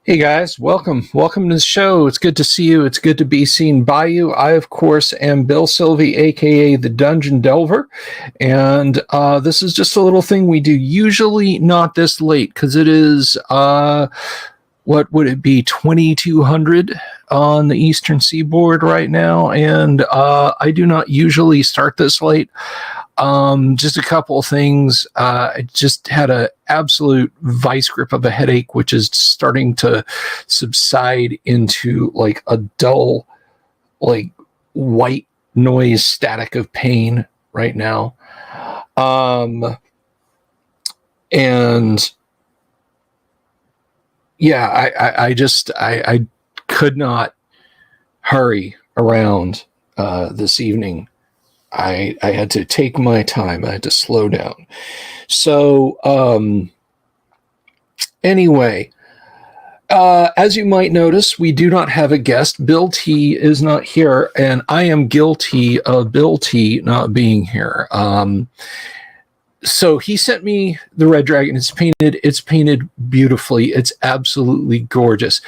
Hey guys, welcome to the show. It's good to see you. It's good to be seen by you. I, of course, am Bill Sylvie, aka the Dungeon Delver, and this is just a little thing we do. Usually not this late because it is what would it be, 2200 on the Eastern Seaboard right now, and I do not usually start this late. Just a couple of things. I just had an absolute vice grip of a headache, which is starting to subside into like a dull, like white noise static of pain right now. And yeah, I could not hurry around this evening. I had to take my time. I had to slow down. So anyway, as you might notice, we do not have a guest. Bill T is not here, and I am guilty of Bill T not being here. So he sent me the Red Dragon. It's painted beautifully. It's absolutely gorgeous.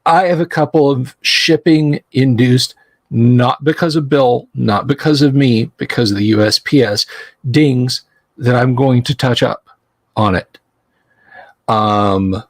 I have a couple of shipping induced, not because of Bill, not because of me, because of the USPS dings that I'm going to touch up on it. And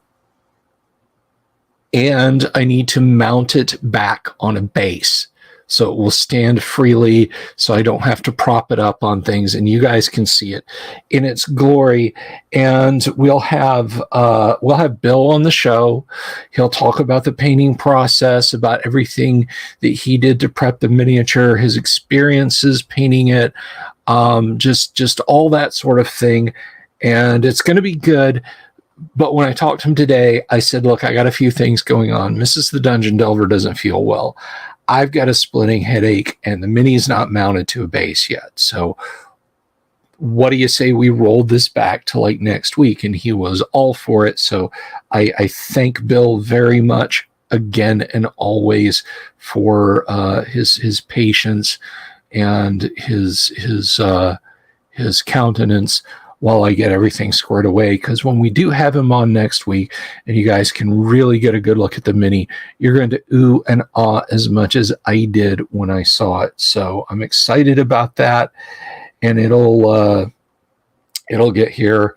I need to mount it back on a base so it will stand freely, so I don't have to prop it up on things, and you guys can see it in its glory. And we'll have Bill on the show. He'll talk about the painting process, about everything that he did to prep the miniature, his experiences painting it, just all that sort of thing. And it's going to be good. But when I talked to him today, I said, look, I got a few things going on. Mrs. the Dungeon Delver doesn't feel well. I've got a splitting headache, and the mini is not mounted to a base yet. So what do you say we rolled this back to like next week? And he was all for it. So I thank Bill very much again and always for his patience and his countenance while I get everything squared away. Because when we do have him on next week, and you guys can really get a good look at the mini, you're going to ooh and ah as much as I did when I saw it. So I'm excited about that, and it'll get here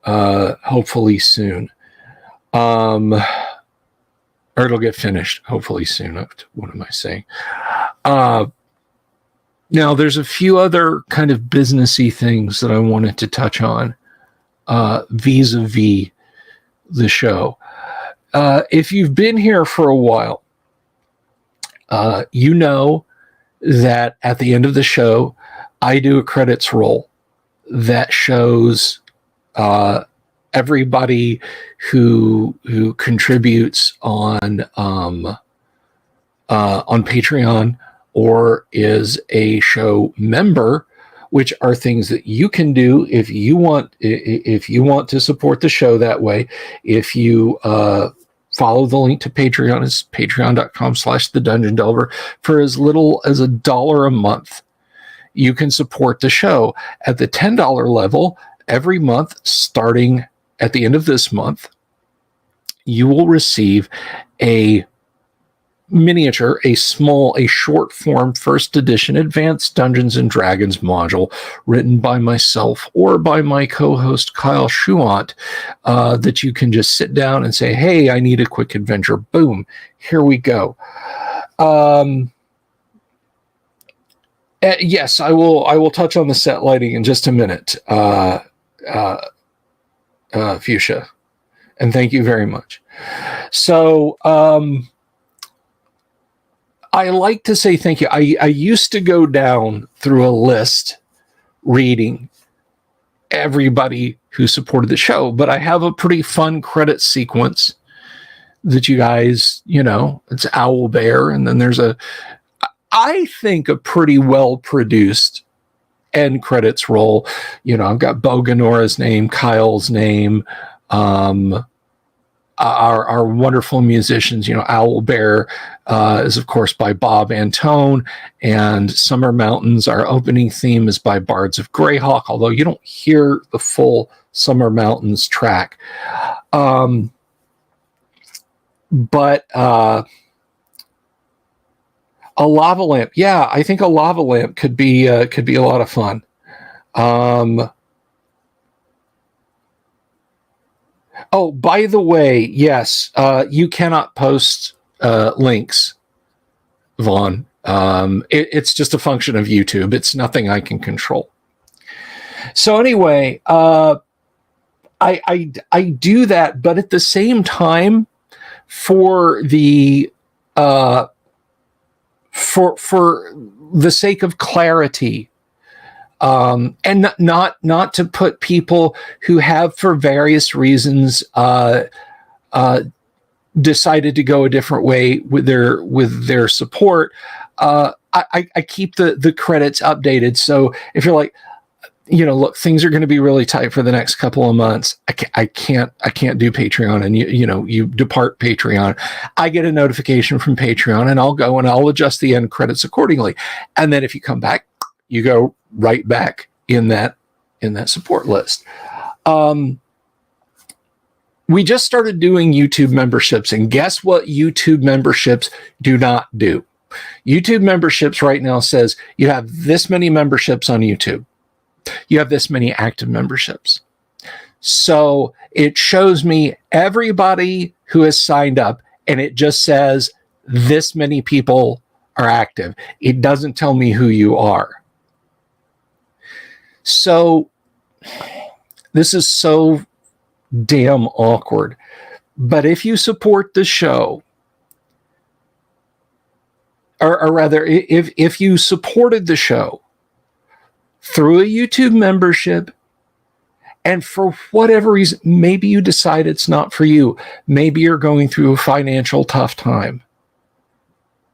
hopefully soon. Or it'll get finished hopefully soon. What am I saying? Now, there's a few other kind of businessy things that I wanted to touch on vis-a-vis the show. If you've been here for a while, you know that at the end of the show, I do a credits roll that shows everybody who contributes on Patreon or is a show member, which are things that you can do if you want to support the show that way. If you follow the link to Patreon, it's patreon.com/thedungeondelver. For as little as $1 a month, you can support the show. At the $10 level, every month, starting at the end of this month, you will receive a miniature, a short form first edition Advanced Dungeons and Dragons module written by myself or by my co-host Kyle Schuant, that you can just sit down and say, hey, I need a quick adventure. Boom, here we go. Yes, I will touch on the set lighting in just a minute, Fuchsia, and thank you very much. So I like to say thank you. I used to go down through a list reading everybody who supported the show, but I have a pretty fun credit sequence that you guys, it's Owl Bear, and then there's I think, a pretty well-produced end credits roll. I've got Boganora's name, Kyle's name, our wonderful musicians. Owl Bear is, of course, by Bob Antone, and Summer Mountains, our opening theme, is by Bards of Greyhawk, although you don't hear the full Summer Mountains track. but a lava lamp, yeah, I think a lava lamp could be a lot of fun. Oh, by the way, yes, you cannot post links, Vaughn. It's just a function of YouTube. It's nothing I can control. So anyway, I do that, but at the same time, for the for the sake of clarity, and not to put people who have, for various reasons, decided to go a different way with their support. I keep the credits updated. So if you're like, look, things are going to be really tight for the next couple of months, I can't do Patreon, and you depart Patreon, I get a notification from Patreon, and I'll go and I'll adjust the end credits accordingly. And then if you come back, you go right back in that support list. We just started doing YouTube memberships, and guess what YouTube memberships do not do? YouTube memberships right now says you have this many memberships on YouTube. You have this many active memberships. So it shows me everybody who has signed up, and it just says this many people are active. It doesn't tell me who you are. So this is so damn awkward. But if you support the show, or rather, if you supported the show through a YouTube membership, and for whatever reason, maybe you decide it's not for you, maybe you're going through a financial tough time,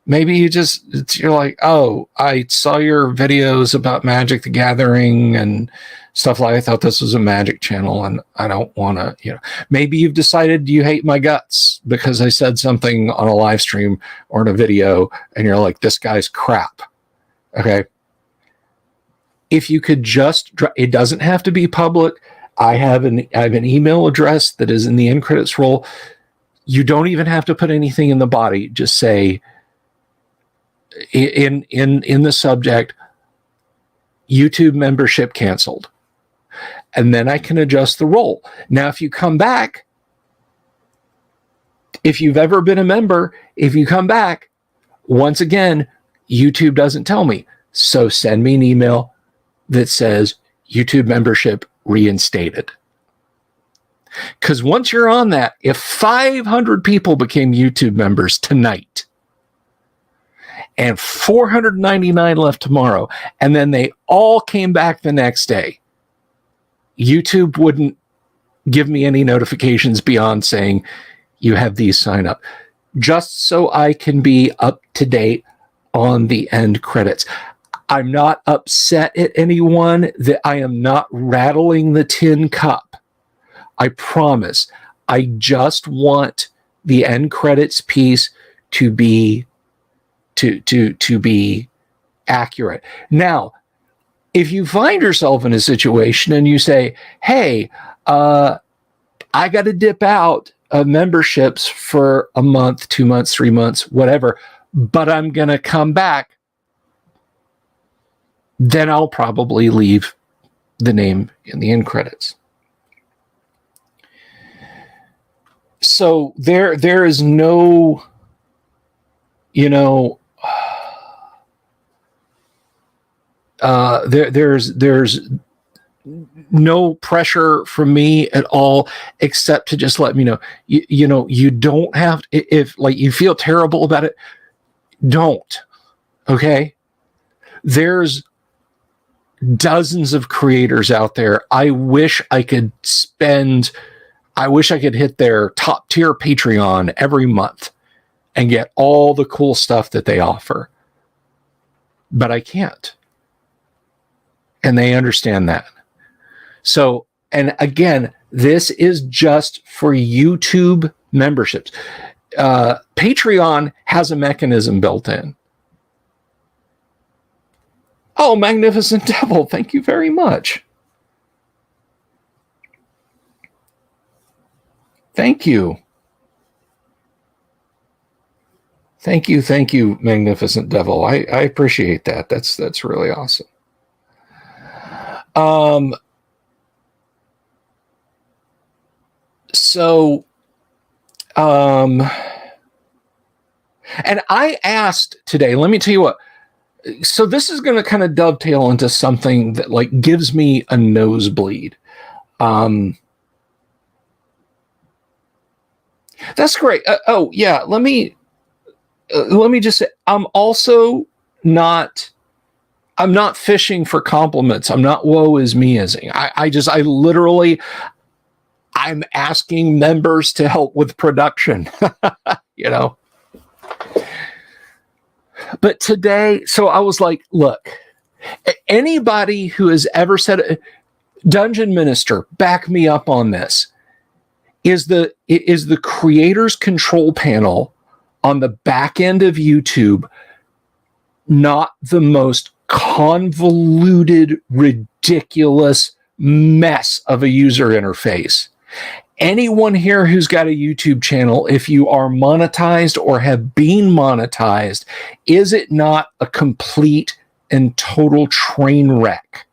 maybe you're like, oh, I saw your videos about Magic the Gathering and stuff like, I thought this was a Magic channel, and I don't want to, maybe you've decided you hate my guts because I said something on a live stream or in a video, and you're like, this guy's crap. Okay. If you could just, it doesn't have to be public. I have an email address that is in the end credits roll. You don't even have to put anything in the body. Just say in the subject, YouTube membership canceled. And then I can adjust the roll. Now, if you come back, if you've ever been a member, if you come back, once again, YouTube doesn't tell me. So send me an email that says YouTube membership reinstated. Because once you're on that, if 500 people became YouTube members tonight and 499 left tomorrow, and then they all came back the next day, YouTube wouldn't give me any notifications beyond saying you have these sign up, just so I can be up to date on the end credits. I'm not upset at anyone, that I am not rattling the tin cup. I promise. I just want the end credits piece to be to be accurate. Now, if you find yourself in a situation and you say, hey, I got to dip out of memberships for a month, 2 months, 3 months, whatever, but I'm going to come back, then I'll probably leave the name in the end credits. So there is no, there's no pressure from me at all, except to just let me know. You don't have to, if like you feel terrible about it, don't. Okay, there's dozens of creators out there. I wish I could hit their top tier Patreon every month and get all the cool stuff that they offer, but I can't. And they understand that. So, and again, this is just for YouTube memberships. Patreon has a mechanism built in. Oh, Magnificent Devil, thank you very much. Thank you. Thank you, Magnificent Devil. I appreciate that. That's really awesome. So, and I asked today, let me tell you what, so this is going to kind of dovetail into something that like gives me a nosebleed. That's great. Oh yeah. Let me just say, I'm not fishing for compliments. I'm not woe is me-ising. I literally, I'm asking members to help with production, you know? But today, so I was like, look, anybody who has ever said, Dungeon Minister, back me up on this, is the creator's control panel on the back end of YouTube not the most convoluted, ridiculous mess of a user interface? Anyone here who's got a YouTube channel, if you are monetized or have been monetized, is it not a complete and total train wreck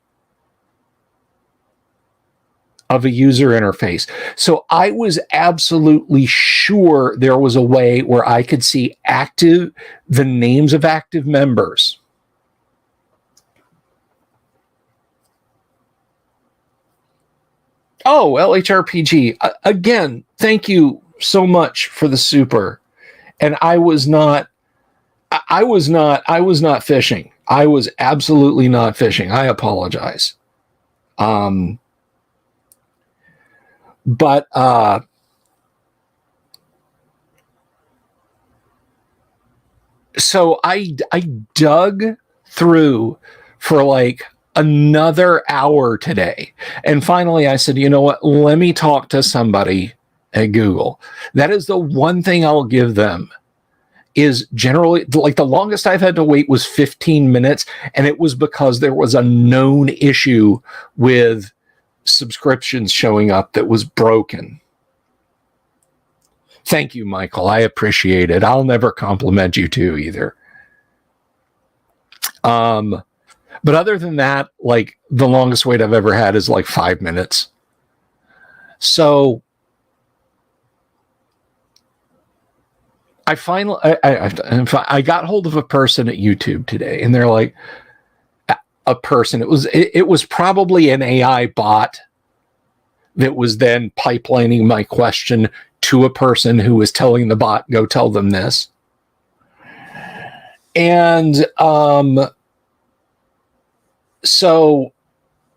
of a user interface? So I was absolutely sure there was a way where I could see the names of active members. Oh, LHRPG. Again, thank you so much for the super. And I was not fishing. I was absolutely not fishing. I apologize. But so I dug through for like another hour today. And finally I said, you know what? Let me talk to somebody at Google. That is the one thing I'll give them, is generally, like, the longest I've had to wait was 15 minutes. And it was because there was a known issue with subscriptions showing up that was broken. Thank you, Michael. I appreciate it. I'll never compliment you too either. But other than that, like, the longest wait I've ever had is like 5 minutes. So I finally, I got hold of a person at YouTube today, and they're like, a person. It was probably an AI bot that was then pipelining my question to a person who was telling the bot, go tell them this. And so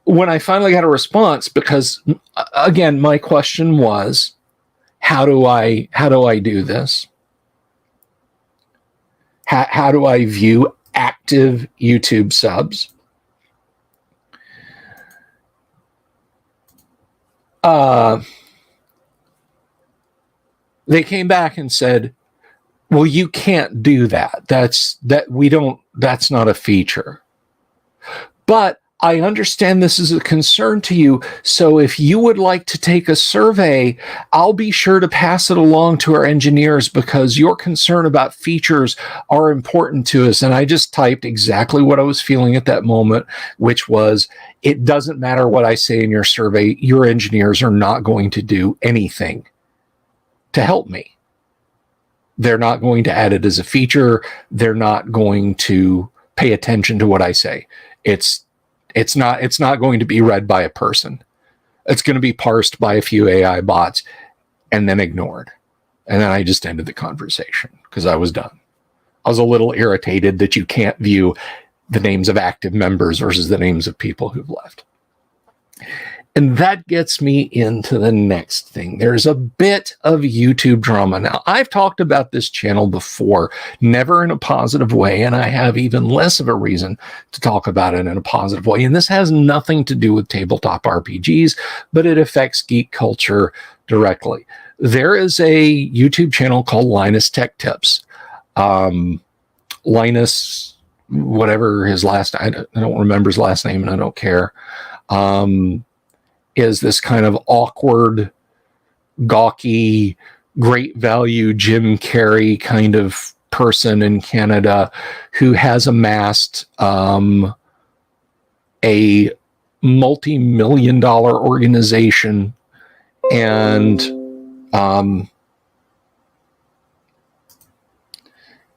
when I finally got a response, because again, my question was, how do I do this? How do I view active YouTube subs? They came back and said, well, you can't do that. That's not a feature. But I understand this is a concern to you. So if you would like to take a survey, I'll be sure to pass it along to our engineers, because your concern about features are important to us. And I just typed exactly what I was feeling at that moment, which was, it doesn't matter what I say in your survey. Your engineers are not going to do anything to help me. They're not going to add it as a feature. They're not going to pay attention to what I say. It's not going to be read by a person. It's going to be parsed by a few AI bots and then ignored. And then I just ended the conversation because I was done. I was a little irritated that you can't view the names of active members versus the names of people who've left. And that gets me into the next thing. There's a bit of YouTube drama. Now, I've talked about this channel before, never in a positive way, and I have even less of a reason to talk about it in a positive way. And this has nothing to do with tabletop RPGs, but it affects geek culture directly. There is a YouTube channel called Linus Tech Tips. Linus, whatever his last, I don't remember his last name, and I don't care. Is this kind of awkward, gawky, great value Jim Carrey kind of person in Canada who has amassed a multi-million-dollar organization and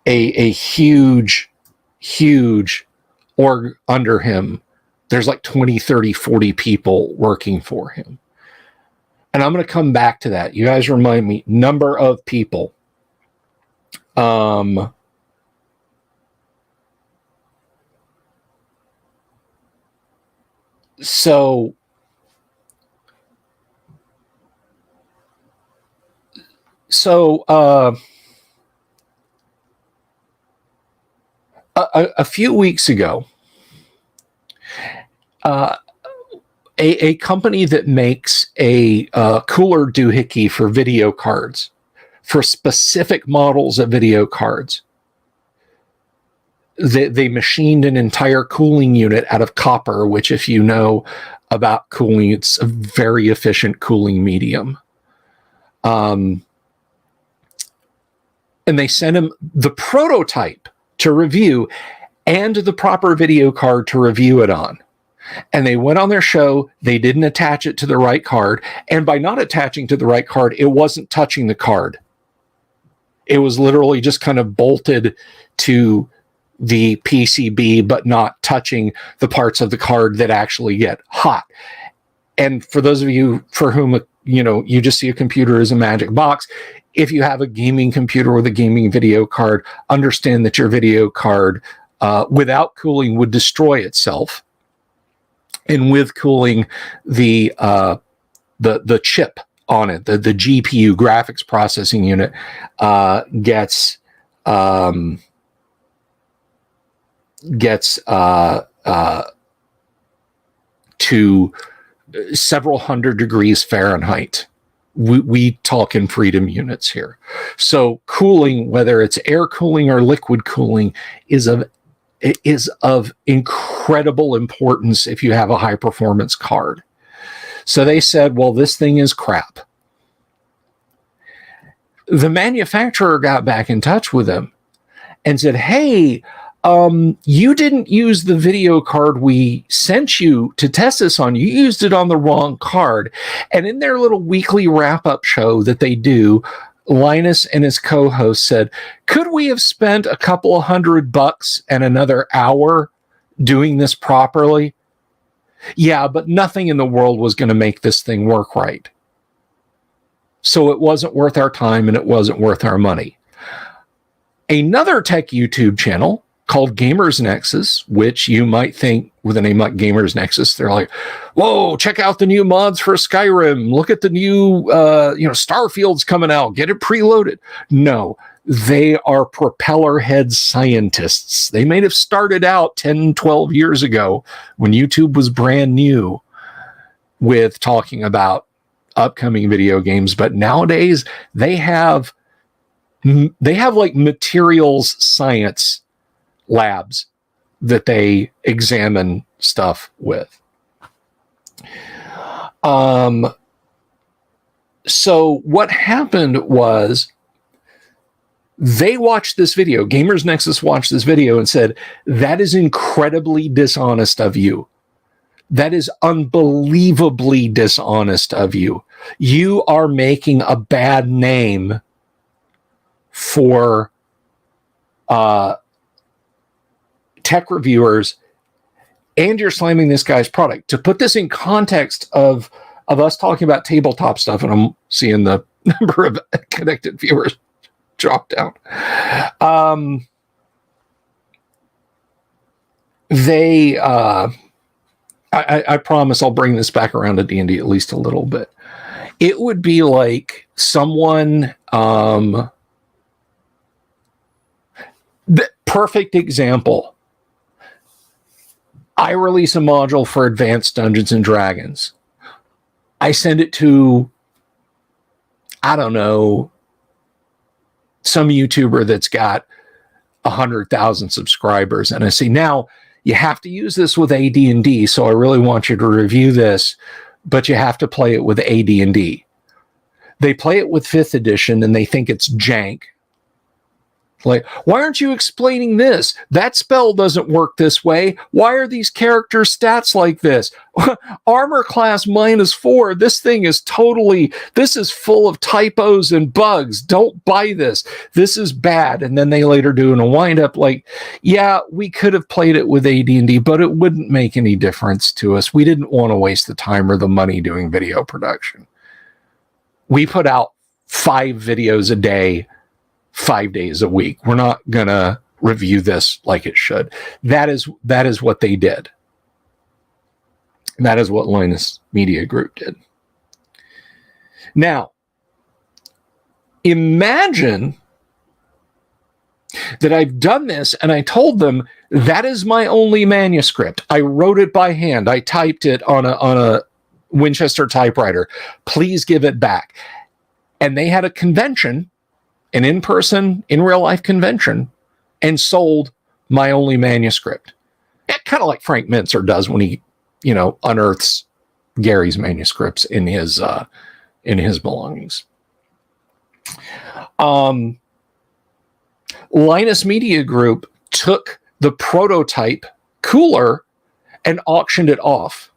a huge org under him. There's like 20, 30, 40 people working for him. And I'm going to come back to that. You guys remind me, number of people. So a few weeks ago, a company that makes a cooler doohickey for video cards, for specific models of video cards, they machined an entire cooling unit out of copper, which, if you know about cooling, it's a very efficient cooling medium. And they sent him the prototype to review and the proper video card to review it on. And they went on their show. They didn't attach it to the right card. And by not attaching to the right card, it wasn't touching the card. It was literally just kind of bolted to the PCB, but not touching the parts of the card that actually get hot. And for those of you for whom, you just see a computer as a magic box, if you have a gaming computer with a gaming video card, understand that your video card, without cooling, would destroy itself. And with cooling, the chip on it, the GPU, graphics processing unit, gets to several hundred degrees Fahrenheit. We talk in freedom units here. So cooling, whether it's air cooling or liquid cooling, is of incredible importance if you have a high performance card. So they said, well, this thing is crap. The manufacturer got back in touch with them and said, hey, you didn't use the video card we sent you to test this on. You used it on the wrong card. And in their little weekly wrap-up show that they do, Linus and his co-host said, could we have spent a couple of $100 and another hour doing this properly? Yeah, but nothing in the world was going to make this thing work right. So it wasn't worth our time and it wasn't worth our money. Another tech YouTube channel called Gamers Nexus, which you might think with a name like Gamers Nexus, they're like, whoa, check out the new mods for Skyrim. Look at the new, Starfield's coming out. Get it preloaded. No, they are propeller head scientists. They may have started out 10, 12 years ago when YouTube was brand new with talking about upcoming video games. But nowadays they have like materials science labs that they examine stuff with. So what happened was they watched this video. Gamers Nexus watched this video and said, that is incredibly dishonest of you. That is unbelievably dishonest of you. You are making a bad name for tech reviewers, and you're slamming this guy's product. To put this in context of us talking about tabletop stuff, and I'm seeing the number of connected viewers drop down. I promise I'll bring this back around to D&D at least a little bit. It would be like someone, the perfect example. I release a module for Advanced Dungeons and Dragons. I send it to, I don't know, some YouTuber that's got 100,000 subscribers. And I say, now you have to use this with AD&D. So I really want you to review this, but you have to play it with AD&D. They play it with 5th edition and they think it's jank. Like, why aren't you explaining this? That spell doesn't work this way. Why are these character stats like this? Armor class -4. This thing is this is full of typos and bugs. Don't buy this. This is bad. And then they later do in a wind up like, yeah, we could have played it with AD&D, but it wouldn't make any difference to us. We didn't want to waste the time or the money doing video production. We put out 5 videos a day, 5 days a week. We're not gonna review this like it should. That is what they did. That is what Linus Media Group did. Now, imagine that I've done this and I told them that is my only manuscript. I wrote it by hand. I typed it on a Winchester typewriter. Please give it back. And they had a convention, an in-person, in real-life convention, and sold my only manuscript. Kind of like Frank Mintzer does when he, unearths Gary's manuscripts in his belongings. Linus Media Group took the prototype cooler and auctioned it off.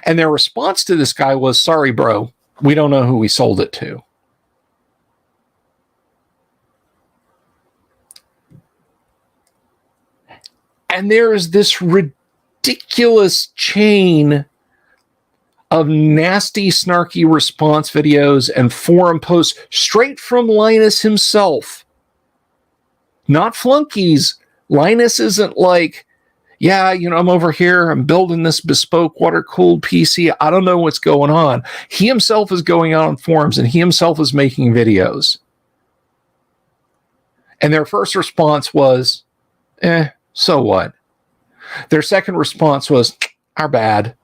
And their response to this guy was, sorry, bro, we don't know who we sold it to. And there is this ridiculous chain of nasty, snarky response videos and forum posts straight from Linus himself. Not flunkies. Linus isn't like, yeah, I'm over here, I'm building this bespoke water-cooled PC. I don't know what's going on. He himself is going out on forums and he himself is making videos. And their first response was, so what? Their second response was, our bad.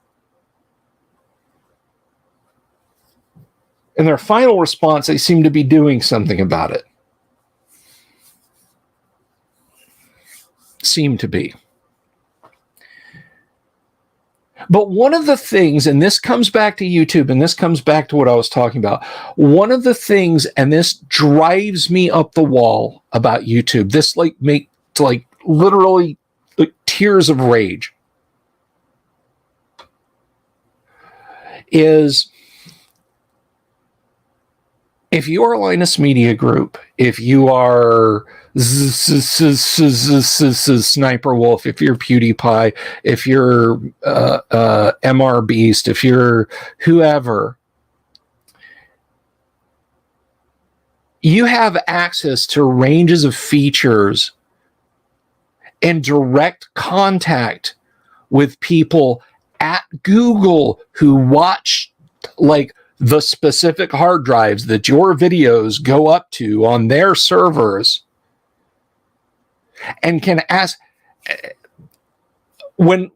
In their final response, they seem to be doing something about it. Seem to be. But one of the things, and this comes back to YouTube, and this comes back to what I was talking about, one of the things, and this drives me up the wall about YouTube, this makes literally tears of rage, is if you are Linus Media Group, if you are Sniper Wolf, if you're PewDiePie, if you're MR Beast, if you're whoever, you have access to ranges of features and direct contact with people at Google who watch the specific hard drives that your videos go up to on their servers, and can ask. When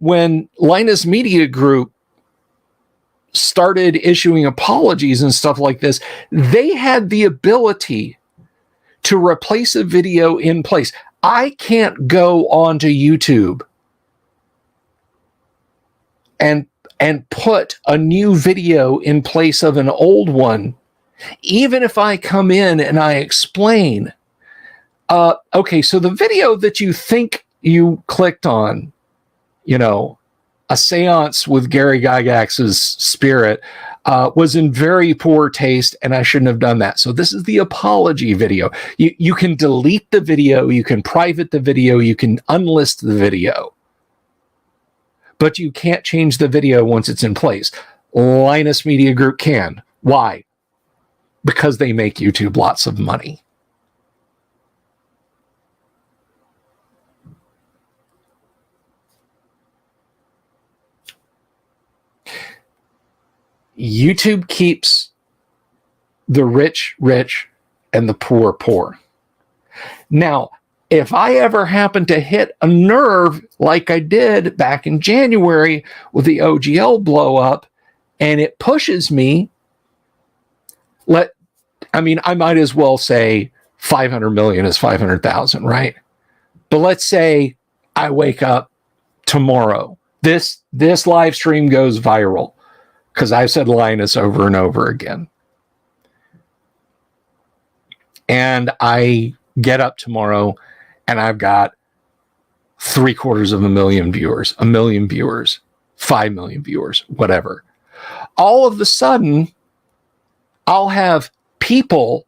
Linus Media Group started issuing apologies and stuff like this, they had the ability to replace a video in place. I can't go onto YouTube and put a new video in place of an old one, even if I come in and I explain, okay, so the video that you think you clicked on, a seance with Gary Gygax's spirit, was in very poor taste, and I shouldn't have done that. So this is the apology video. You can delete the video, you can private the video, you can unlist the video, but you can't change the video once it's in place. Linus Media Group can. Why? Because they make YouTube lots of money. YouTube keeps the rich rich and the poor poor. Now, if I ever happen to hit a nerve like I did back in January with the OGL blow up, and it pushes me, I might as well say 500 million is 500,000, right? But let's say I wake up tomorrow. This live stream goes viral because I've said Linus over and over again. And I get up tomorrow and I've got 750,000 viewers, 1 million viewers, 5 million viewers, whatever. All of a sudden, I'll have people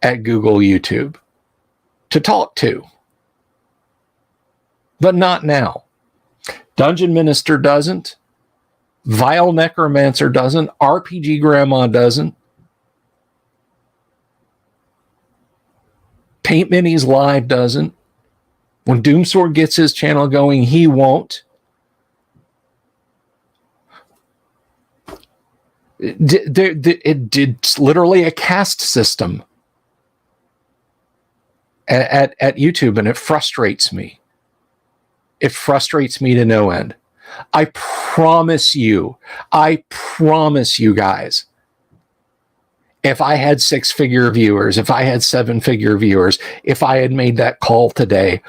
at Google YouTube to talk to. But not now. Dungeon Minister doesn't. Vile Necromancer doesn't. RPG Grandma doesn't. Paint Minis Live doesn't. When Doomsword gets his channel going, he won't. It's literally a caste system at YouTube, and it frustrates me. It frustrates me to no end. I promise you guys, if I had 6-figure viewers, if I had 7-figure viewers, if I had made that call today,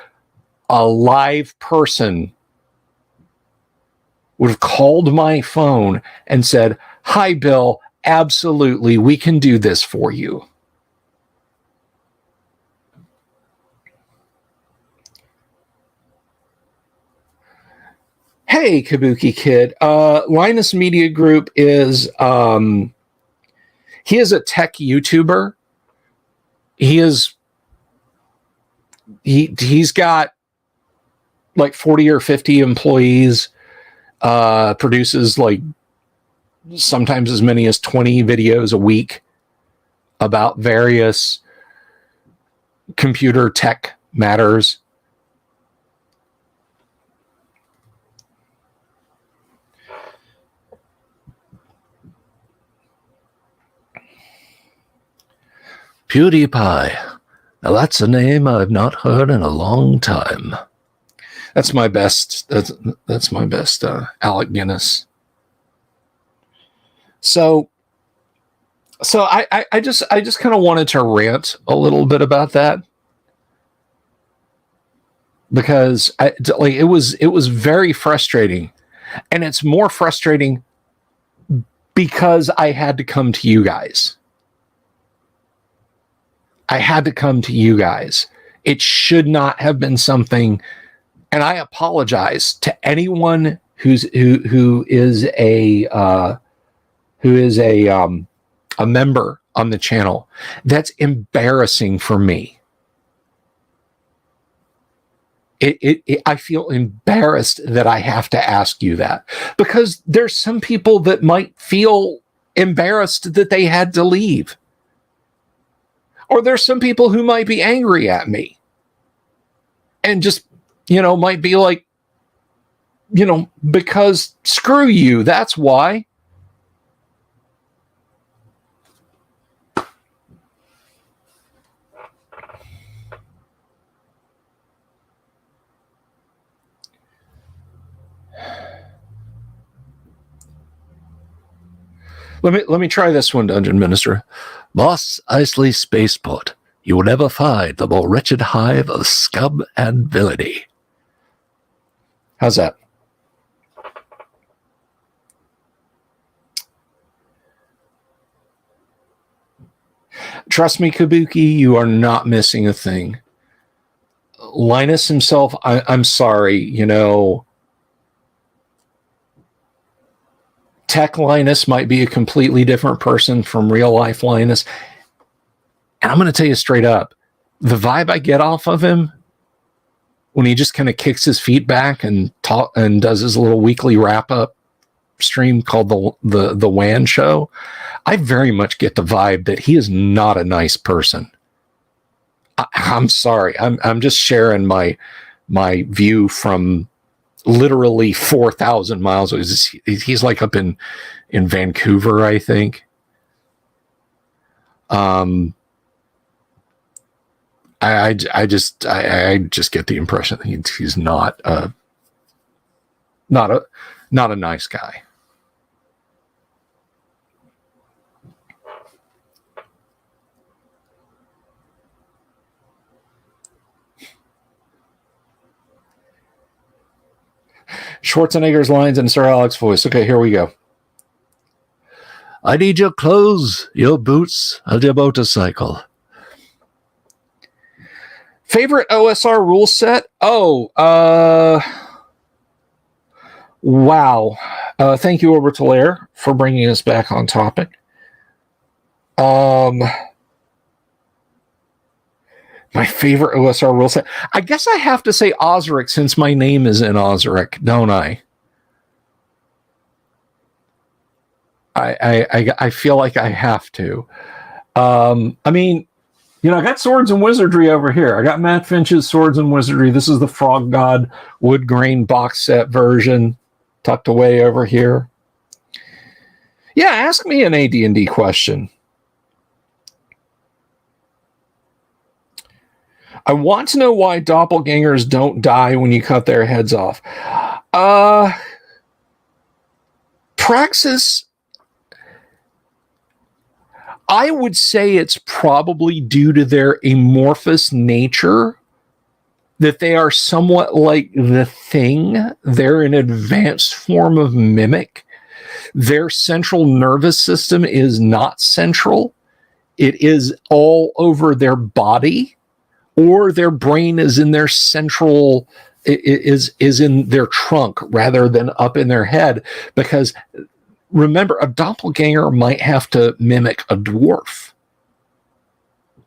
a live person would have called my phone and said, "Hi, Bill, absolutely, we can do this for you." Hey, Kabuki Kid. Linus Media Group is, he is a tech YouTuber. He's got like 40 or 50 employees, produces like sometimes as many as 20 videos a week about various computer tech matters. PewDiePie. Now that's a name I've not heard in a long time. That's my best. That's my best. Alec Guinness. So I just kind of wanted to rant a little bit about that, because it was very frustrating, and it's more frustrating because I had to come to you guys. I had to come to you guys. It should not have been something. And I apologize to anyone who is a member on the channel. That's embarrassing for me. I feel embarrassed that I have to ask you that, because there's some people that might feel embarrassed that they had to leave, or there's some people who might be angry at me and just, might be like, because screw you, that's why. Let me try this one, Dungeon Minister. Mos Eisley Spaceport. You will never find the more wretched hive of scum and villainy. How's that? Trust me, Kabuki, you are not missing a thing. Linus himself, I'm sorry, Tech Linus might be a completely different person from real life Linus. And I'm going to tell you straight up, the vibe I get off of him when he just kind of kicks his feet back and does his little weekly wrap up stream called the WAN show, I very much get the vibe that he is not a nice person. I'm sorry. I'm just sharing my view from literally 4,000 miles. He's like up in Vancouver, I think. I just get the impression that he's not a nice guy. Schwarzenegger's lines in Sir Alex voice. Okay, here we go. I need your clothes, your boots, and your motorcycle. Favorite OSR rule set? Oh, wow. Thank you, Orbital Air, for bringing us back on topic. My favorite OSR rule set. I guess I have to say Osric since my name is in Osric, don't I? I feel like I have to. I mean, you know, I got Swords and Wizardry over here. I got Matt Finch's Swords and Wizardry. This is the Frog God wood grain box set version tucked away over here. Yeah, ask me an AD&D question. I want to know why doppelgangers don't die when you cut their heads off. Praxis, I would say it's probably due to their amorphous nature, that they are somewhat like the Thing. They're an advanced form of mimic. Their central nervous system is not central. It is all over their body, or their brain is in their central, is in their trunk rather than up in their head. Because remember, a doppelganger might have to mimic a dwarf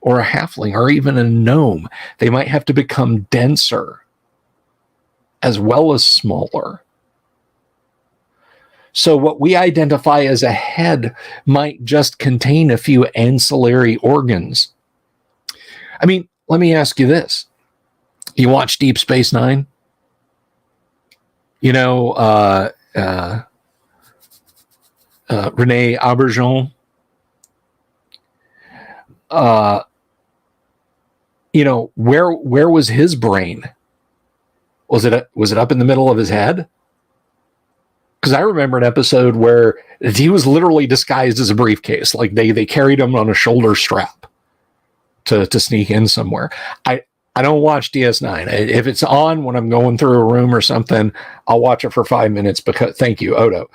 or a halfling or even a gnome. They might have to become denser as well as smaller. So what we identify as a head might just contain a few ancillary organs. I mean, let me ask you this. You watch Deep Space Nine? You know, Rene Auberjonois? You know, where was his brain? Was it up in the middle of his head? Because I remember an episode where he was literally disguised as a briefcase. Like they carried him on a shoulder strap to sneak in somewhere. I don't watch DS9. If it's on when I'm going through a room or something, I'll watch it for 5 minutes because, thank you, Odo.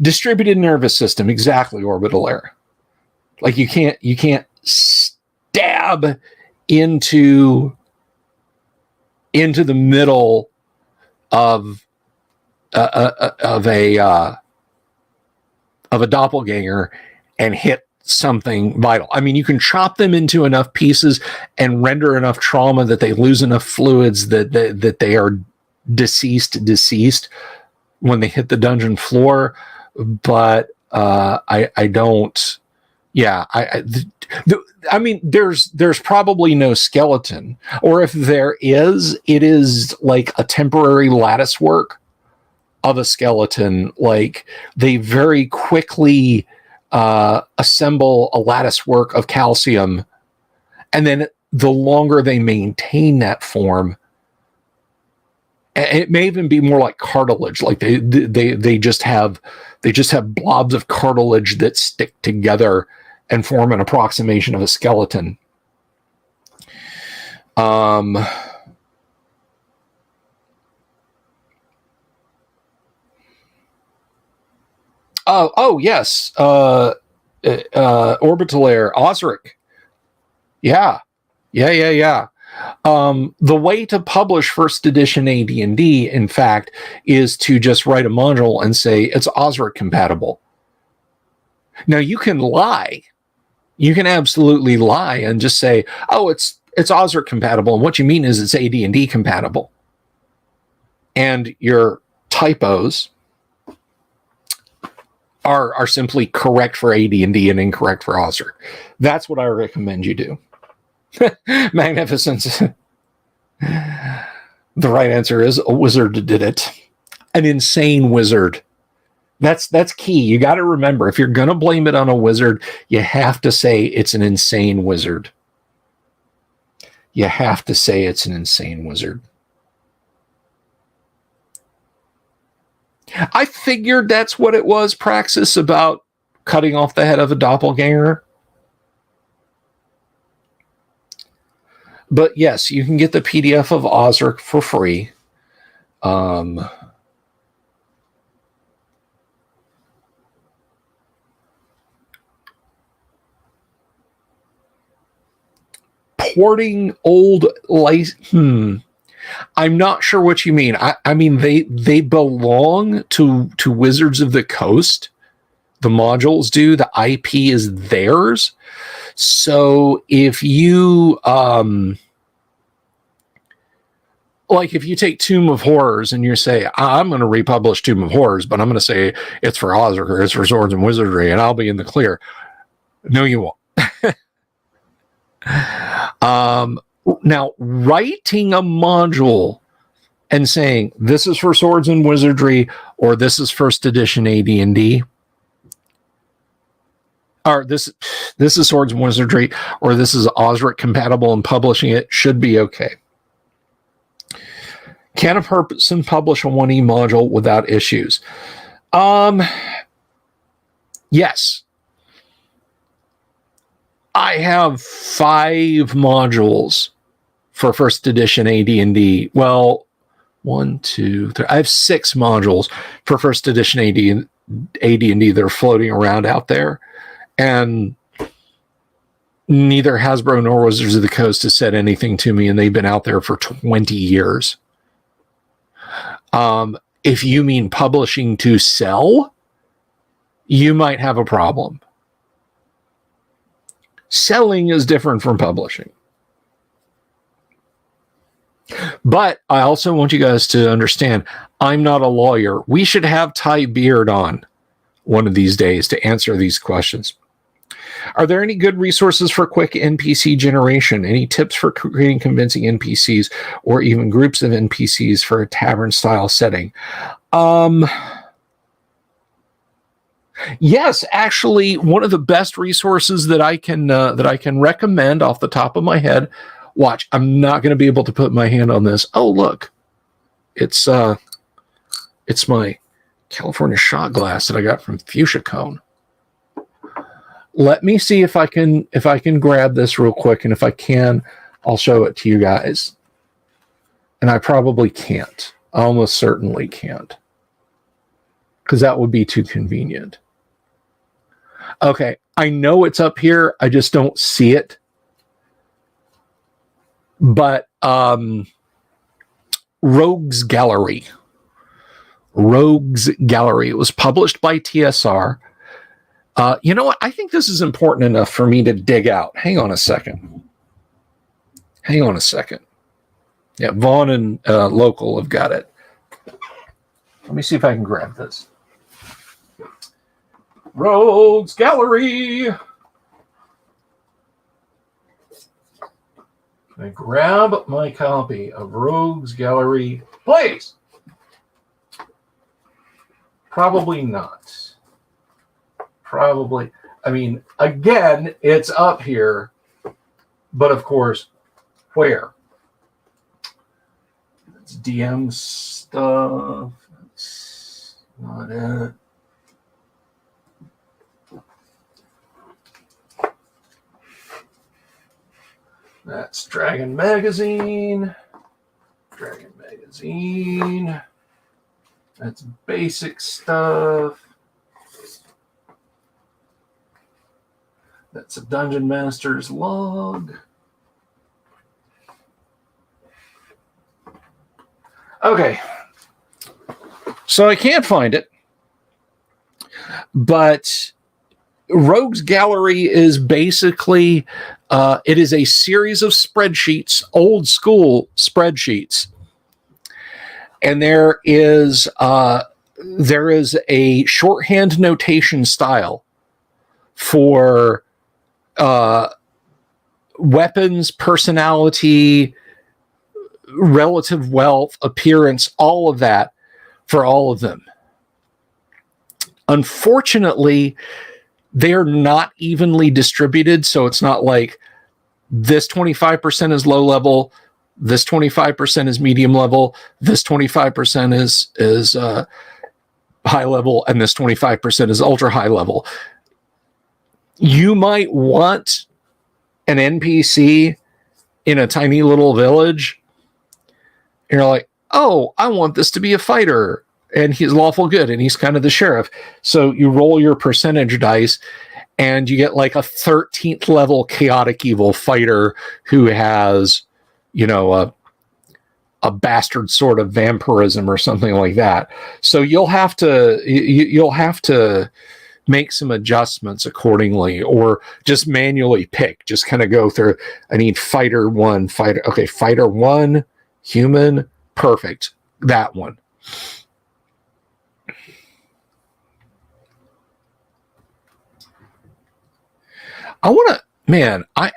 Distributed nervous system, exactly, Orbital Air. Like you can't stab into the middle of a doppelganger and hit something vital. I mean, you can chop them into enough pieces and render enough trauma that they lose enough fluids that they are deceased when they hit the dungeon floor. But I don't. Yeah, I mean, there's probably no skeleton, or if there is, it is like a temporary lattice work of a skeleton. Like they very quickly assemble a lattice work of calcium, and then the longer they maintain that form, it may even be more like cartilage. Like they just have blobs of cartilage that stick together and form an approximation of a skeleton. Oh yes, Orbital Air, Osric. Yeah. The way to publish first edition AD&D, in fact, is to just write a module and say it's Osric compatible. Now you can lie. You can absolutely lie and just say, oh, it's Osric compatible. And what you mean is it's AD&D compatible. And your typos are simply correct for AD&D and incorrect for Osric. That's what I recommend you do. Magnificence. The right answer is a wizard did it. An insane wizard. That's key. You got to remember, if you're going to blame it on a wizard, you have to say it's an insane wizard. You have to say it's an insane wizard. I figured that's what it was, Praxis, about cutting off the head of a doppelganger. But yes, you can get the PDF of Osric for free. porting old I'm not sure what you mean. I mean they belong to Wizards of the Coast. The modules do. The IP is theirs. So if you like if you take Tomb of Horrors and you say, I'm going to republish Tomb of Horrors, but I'm going to say it's for Ozark or it's for Swords and Wizardry, and I'll be in the clear. No, you won't. Now, writing a module and saying this is for Swords and Wizardry or this is first edition AD&D, or this is Swords and Wizardry or this is Osric compatible, and publishing it should be okay. Can a person publish a 1E module without issues? Yes. I have 5 modules for first edition AD&D. Well, 1, 2, 3. I have 6 modules for first edition AD&D that are floating around out there. And neither Hasbro nor Wizards of the Coast has said anything to me, and they've been out there for 20 years. If you mean publishing to sell, you might have a problem. Selling is different from publishing. But I also want you guys to understand, I'm not a lawyer. We should have Ty Beard on one of these days to answer these questions. Are there any good resources for quick NPC generation? Any tips for creating convincing NPCs or even groups of NPCs for a tavern style setting? Yes, actually, one of the best resources that I can recommend off the top of my head. Watch, I'm not going to be able to put my hand on this. Oh, look, it's my California shot glass that I got from Fuchsia Cone. Let me see if I can grab this real quick, and if I can, I'll show it to you guys. And I probably can't. I almost certainly can't, because that would be too convenient. Okay, I know it's up here. I just don't see it. But Rogues Gallery. Rogues Gallery. It was published by TSR. You know what? I think this is important enough for me to dig out. Hang on a second. Yeah, Vaughn and Local have got it. Let me see if I can grab this. Rogues Gallery. I grab my copy of Rogues Gallery, please. Probably not. Probably. I mean, again, it's up here, but of course, where? It's DM stuff. That's not it. That's Dragon Magazine. That's basic stuff. That's a Dungeon Master's log. Okay. So I can't find it. But Rogues Gallery is basically, it is a series of spreadsheets, old school spreadsheets. And there is a shorthand notation style for weapons, personality, relative wealth, appearance, all of that for all of them. Unfortunately, they're not evenly distributed, so it's not like this 25% is low level, this 25% is medium level, this 25% is high level, and this 25% is ultra high level. You might want an NPC in a tiny little village, and you're like, oh, I want this to be a fighter, and he's lawful good, and he's kind of the sheriff. So you roll your percentage dice, and you get like a 13th level chaotic evil fighter who has, you know, a bastard sort of vampirism or something like that. So you'll have to make some adjustments accordingly, or just manually pick. Just kind of go through. I need fighter one, fighter. Okay, fighter one, human, perfect. That one. I want to, man. I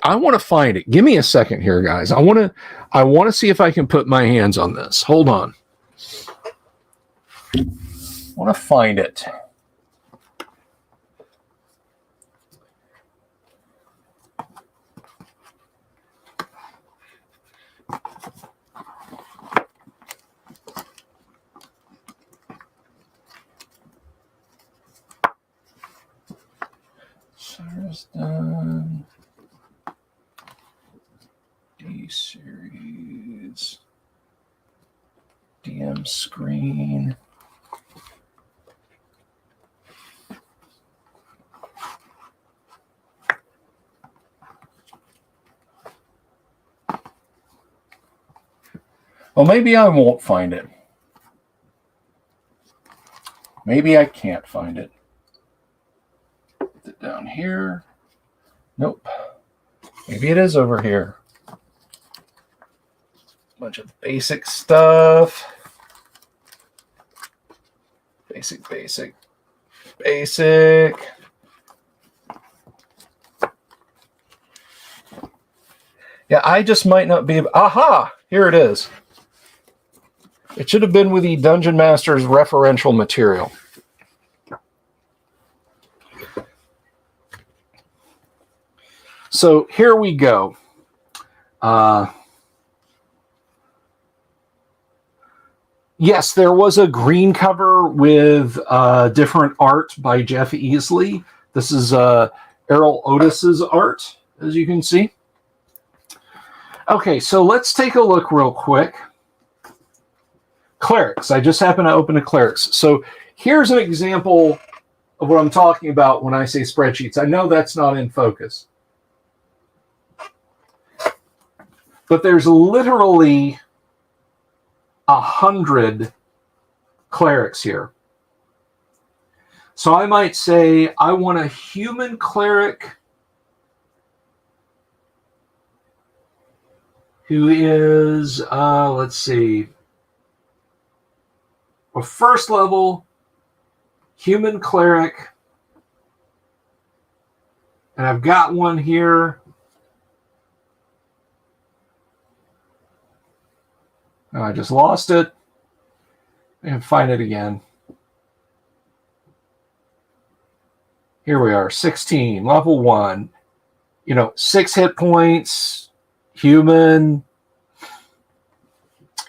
want to find it. Give me a second here, guys. I want to see if I can put my hands on this. Hold on. I want to find it. Done. D series. DM screen. Well, maybe I won't find it. Maybe I can't find it. Put it down here. Nope. Maybe it is over here. Bunch of basic stuff. Basic. Yeah, I just might not be. Aha! Here it is. It should have been with the Dungeon Master's referential material. So here we go. Yes, there was a green cover with different art by Jeff Easley. This is Errol Otis's art, as you can see. Okay, so let's take a look real quick. Clerics. I just happened to open a Clerics. So here's an example of what I'm talking about when I say spreadsheets. I know that's not in focus. But there's literally 100 clerics here. So I might say I want a human cleric who is, let's see, a first level human cleric. And I've got one here. Oh, I just lost it. And find it again. Here we are, 16, level 1. 6 hit points, human,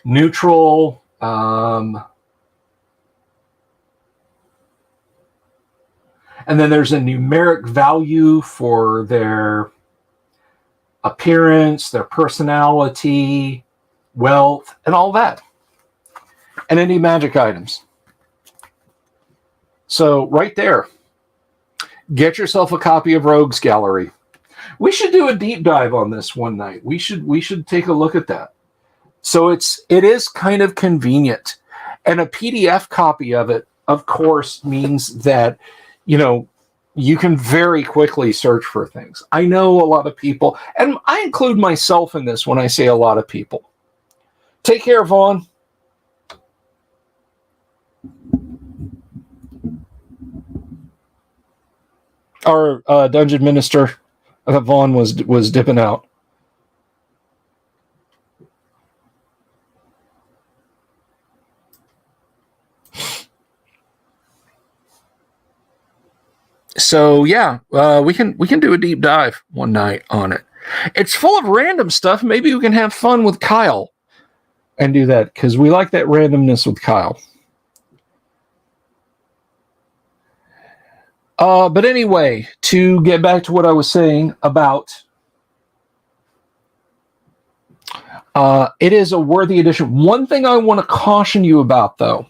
neutral, and then there's a numeric value for their appearance, their personality, wealth, and all that. And any magic items. So right there, get yourself a copy of Rogues Gallery. We should do a deep dive on this one night. We should take a look at that. So it is kind of convenient. And a PDF copy of it, of course, means that you can very quickly search for things. I know a lot of people, and I include myself in this when I say a lot of people. Take care, Vaughn. Our dungeon minister, Vaughn, was dipping out. So yeah, we can do a deep dive one night on it. It's full of random stuff. Maybe we can have fun with Kyle and do that, because we like that randomness with Kyle. But anyway, to get back to what I was saying about it is a worthy addition. One thing I want to caution you about, though,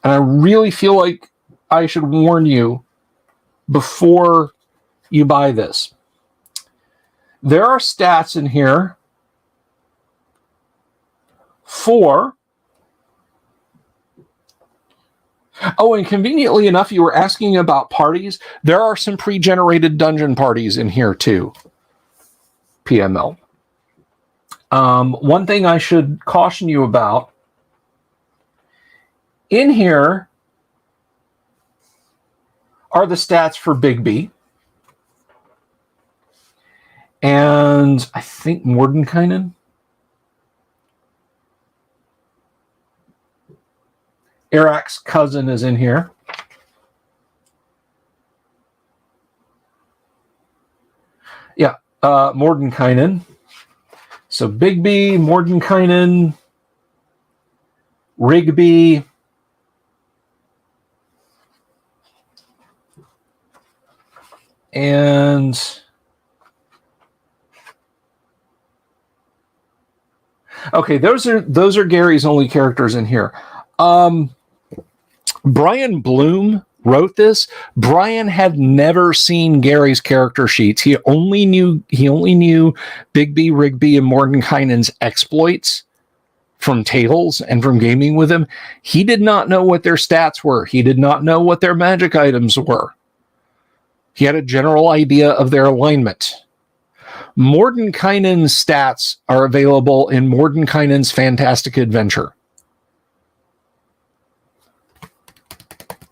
and I really feel like I should warn you, before you buy this. There are stats in here for... Oh, and conveniently enough, you were asking about parties. There are some pre-generated dungeon parties in here too. PML. One thing I should caution you about, in here are the stats for Big B. And I think Mordenkainen. Eric's cousin is in here. Yeah, Mordenkainen. So Big B, Mordenkainen, Rigby, and okay, those are Gary's only characters in here. Brian Bloom wrote this. Brian had never seen Gary's character sheets. He only knew Big B, Rigby, and Mordenkainen's exploits from tables and from gaming with him. He did not know what their stats were. He did not know what their magic items were. He had a general idea of their alignment. Mordenkainen's stats are available in Mordenkainen's Fantastic Adventure.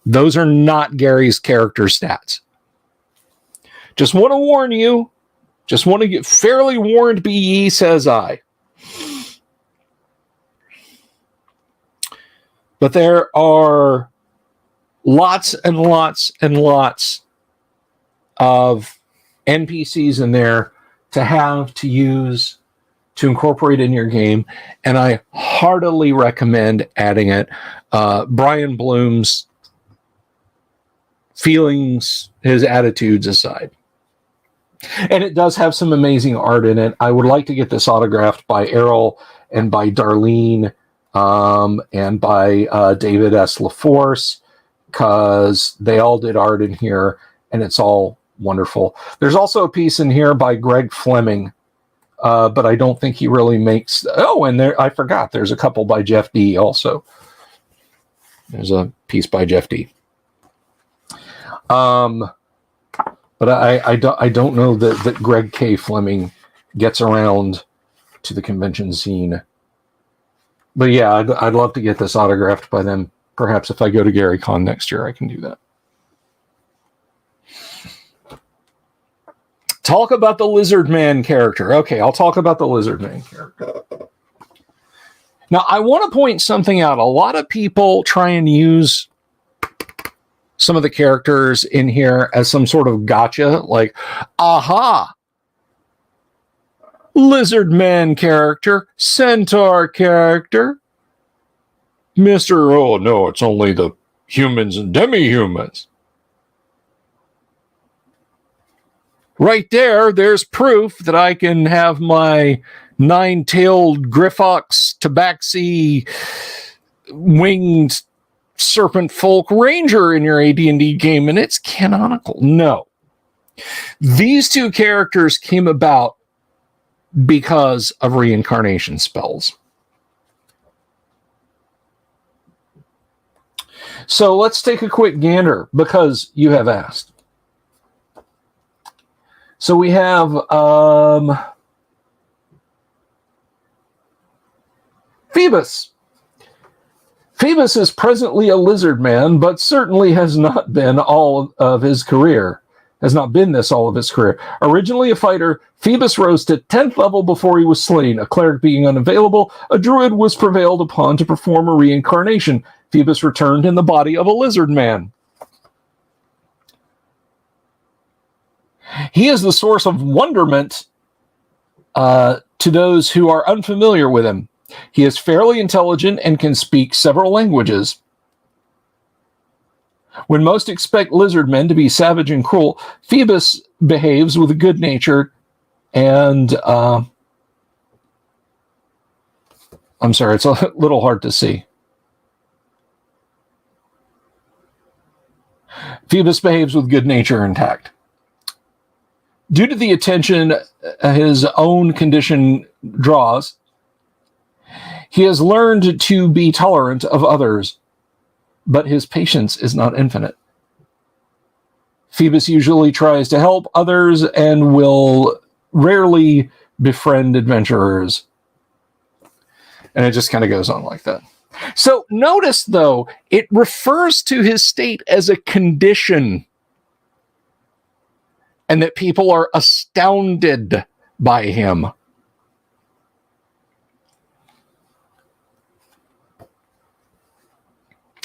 Those are not Gary's character stats. Just want to warn you. Just want to get fairly warned, be ye, says I. But there are lots and lots and lots of NPCs in there to have, to use, to incorporate in your game. And I heartily recommend adding it. Brian Bloom's feelings, his attitudes aside. And it does have some amazing art in it. I would like to get this autographed by Errol and by Darlene and by David S. LaForce, because they all did art in here, and it's all wonderful. There's also a piece in here by Greg Fleming, but I don't think he really makes... Oh, and there, I forgot, there's a couple by Jeff D. also. There's a piece by Jeff D. But I don't know that Greg K. Fleming gets around to the convention scene. But yeah, I'd love to get this autographed by them. Perhaps if I go to GaryCon next year, I can do that. Talk about the Lizard Man character. Okay, I'll talk about the Lizard Man character. Now, I want to point something out. A lot of people try and use some of the characters in here as some sort of gotcha, like, aha, Lizard Man character, Centaur character, Mr. Oh no, it's only the humans and demi-humans. Right there's proof that I can have my nine-tailed Griffox Tabaxi winged Serpent Folk Ranger in your AD&D game, and it's canonical. No. These two characters came about because of reincarnation spells. So let's take a quick gander, because you have asked. So we have Phoebus. Phoebus is presently a lizard man, but certainly has not been all of his career. Has not been this all of his career. Originally a fighter, Phoebus rose to 10th level before he was slain. A cleric being unavailable, a druid was prevailed upon to perform a reincarnation. Phoebus returned in the body of a lizard man. He is the source of wonderment to those who are unfamiliar with him. He is fairly intelligent and can speak several languages. When most expect lizard men to be savage and cruel, Phoebus behaves with a good nature and... I'm sorry, it's a little hard to see. Phoebus behaves with good nature intact. Due to the attention his own condition draws, he has learned to be tolerant of others, but his patience is not infinite. Phoebus usually tries to help others and will rarely befriend adventurers. And it just kind of goes on like that. So notice, though, it refers to his state as a condition, and that people are astounded by him.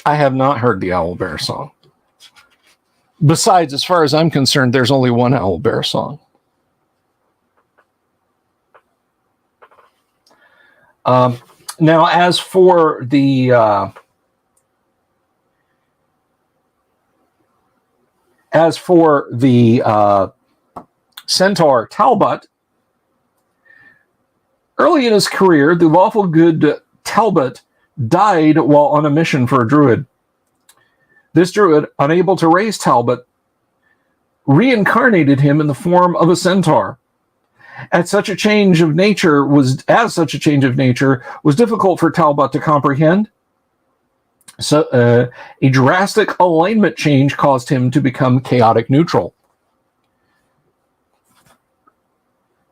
I have not heard the Owl Bear song. Besides, as far as I'm concerned, there's only one Owl Bear song. Now, as for the centaur Talbot, early in his career, the lawful good Talbot died while on a mission for a druid. This druid, unable to raise Talbot, reincarnated him in the form of a centaur. As such a change of nature was difficult for Talbot to comprehend. So a drastic alignment change caused him to become chaotic neutral.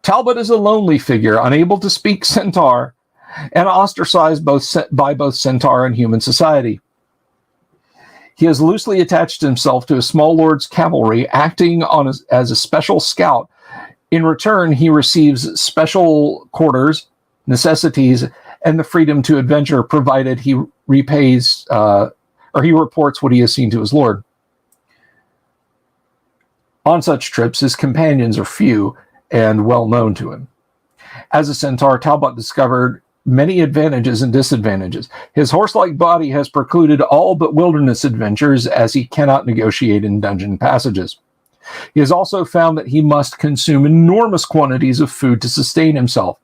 Talbot is a lonely figure, unable to speak centaur, and ostracized by both centaur and human society. He has loosely attached himself to a small lord's cavalry, acting as a special scout. In return, he receives special quarters, necessities, and the freedom to adventure, provided he reports what he has seen to his lord. On such trips, his companions are few and well known to him. As a centaur, Talbot discovered many advantages and disadvantages. His horse-like body has precluded all but wilderness adventures, as he cannot negotiate in dungeon passages. He has also found that he must consume enormous quantities of food to sustain himself.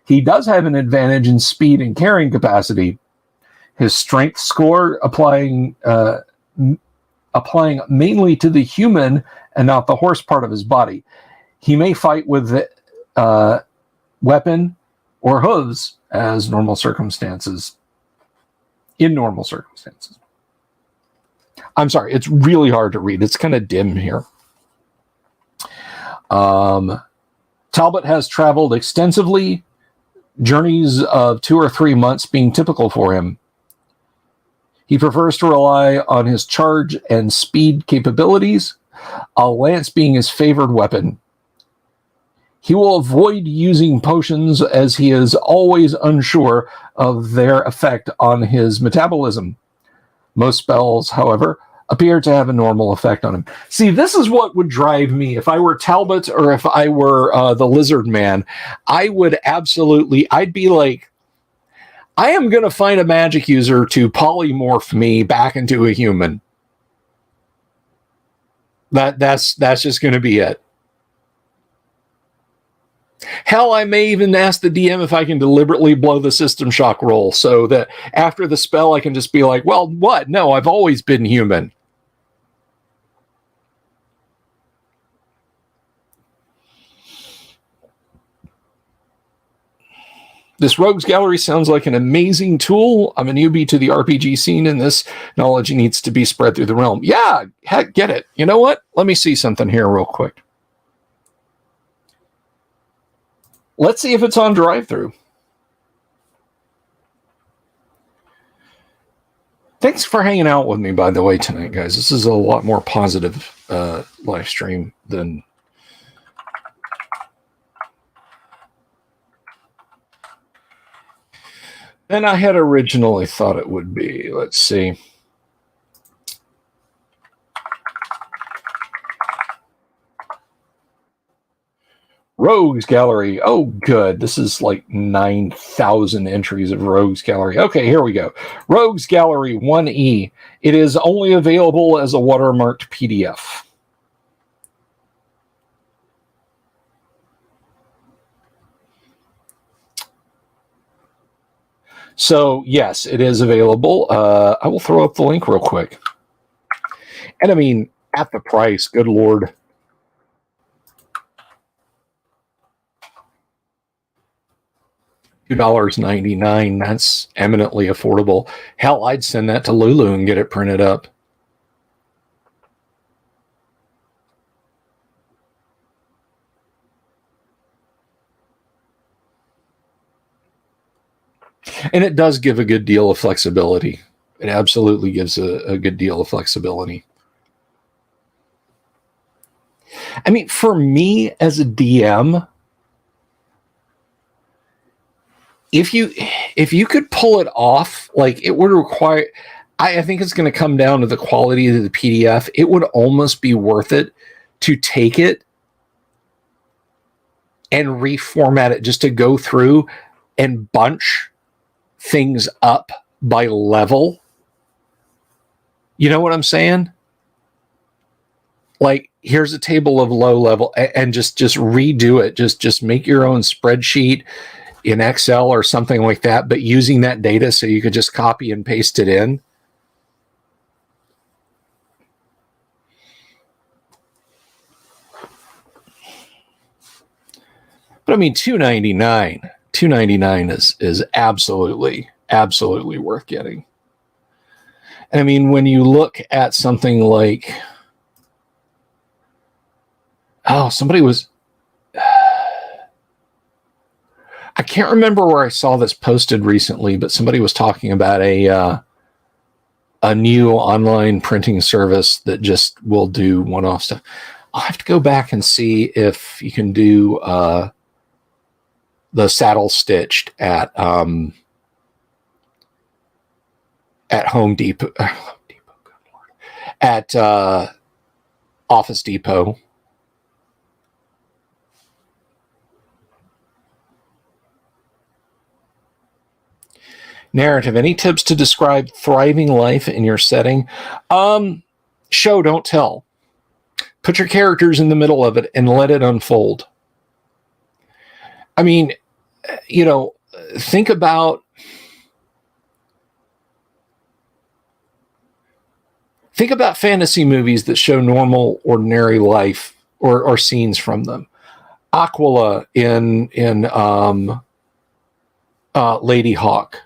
He does have an advantage in speed and carrying capacity. His strength score applying mainly to the human and not the horse part of his body. He may fight with weapon or hooves in normal circumstances. I'm sorry, it's really hard to read. It's kind of dim here. Talbot has traveled extensively, journeys of 2 or 3 months being typical for him. He prefers to rely on his charge and speed capabilities, a lance being his favored weapon. He will avoid using potions, as he is always unsure of their effect on his metabolism. Most spells, however, appear to have a normal effect on him. See, this is what would drive me. If I were Talbot or if I were the Lizard Man, I'd be like, I am going to find a magic user to polymorph me back into a human. That's just going to be it. Hell, I may even ask the DM if I can deliberately blow the system shock roll so that after the spell I can just be like, well, what? No, I've always been human. This Rogues Gallery sounds like an amazing tool. I'm a newbie to the RPG scene, and this knowledge needs to be spread through the realm. Yeah, heck, get it. You know what? Let me see something here real quick. Let's see if it's on drive-through. Thanks for hanging out with me, by the way, tonight, guys. This is a lot more positive live stream than I had originally thought it would be. Let's see. Rogues Gallery. Oh, good. This is like 9,000 entries of Rogues Gallery. Okay, here we go. Rogues Gallery 1E. It is only available as a watermarked PDF. So, yes, it is available. I will throw up the link real quick. And I mean, at the price, good Lord. $2.99. That's eminently affordable. Hell, I'd send that to Lulu and get it printed up. And it does give a good deal of flexibility. It absolutely gives a good deal of flexibility. I mean, for me as a DM, if you could pull it off, like it would require, I think it's going to come down to the quality of the PDF. It would almost be worth it to take it and reformat it, just to go through and bunch things up by level. You know what I'm saying? Like, here's a table of low level, and just redo it. Just make your own spreadsheet in Excel or something like that, but using that data so you could just copy and paste it in. But I mean, $2.99 is absolutely worth getting. And I mean, when you look at something like, somebody was, I can't remember where I saw this posted recently, but somebody was talking about a new online printing service that just will do one-off stuff. I'll have to go back and see if you can do the saddle stitched at Home Depot, at Office Depot. Narrative. Any tips to describe thriving life in your setting? Show, don't tell. Put your characters in the middle of it and let it unfold. I mean, think about fantasy movies that show normal, ordinary life or scenes from them. Aquila in Lady Hawk.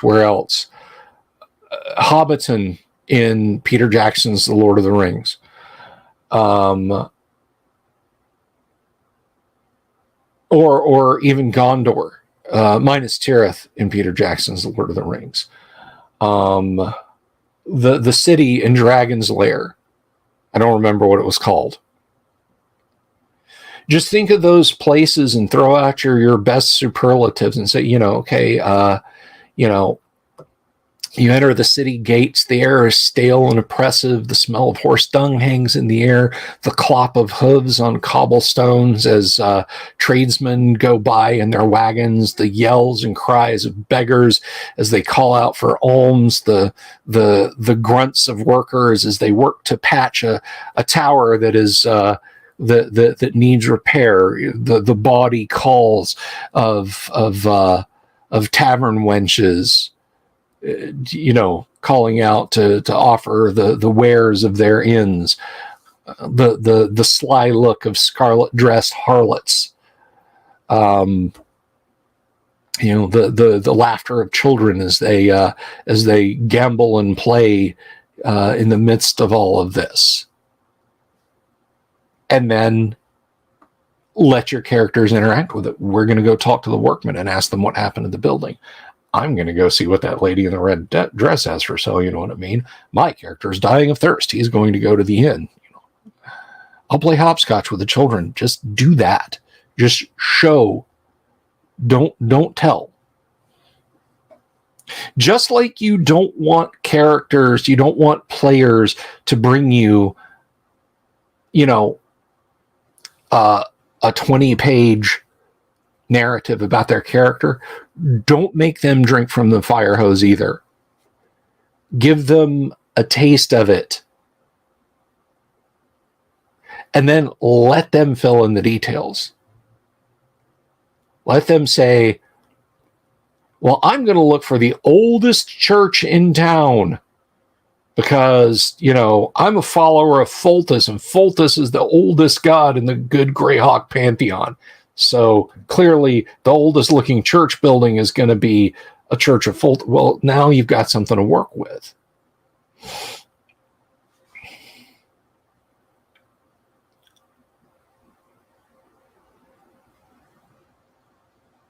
Where else? Hobbiton in Peter Jackson's The Lord of the Rings. Or even Gondor, Minas Tirith in Peter Jackson's The Lord of the Rings. The city in Dragon's Lair. I don't remember what it was called. Just think of those places and throw out your best superlatives and say, you enter the city gates, the air is stale and oppressive, the smell of horse dung hangs in the air, the clop of hooves on cobblestones as tradesmen go by in their wagons, the yells and cries of beggars as they call out for alms, the grunts of workers as they work to patch a tower that is that needs repair, the bawdy calls of tavern wenches, calling out to offer the wares of their inns, the sly look of scarlet dressed harlots, the laughter of children as they gamble and play in the midst of all of this. And then let your characters interact with it. We're going to go talk to the workmen and ask them what happened to the building. I'm going to go see what that lady in the red dress has for sale. You know what I mean? My character is dying of thirst. He's going to go to the inn. I'll play hopscotch with the children. Just do that. Just show. Don't tell. Just like you don't want characters, you don't want players to bring you, a 20-page narrative about their character. Don't make them drink from the fire hose either. Give them a taste of it. And then let them fill in the details. Let them say, Well, I'm going to look for the oldest church in town because, you know, I'm a follower of Fultus, and Fultus is the oldest god in the good Greyhawk pantheon. So clearly the oldest looking church building is going to be a church of Fultus. Well, now you've got something to work with.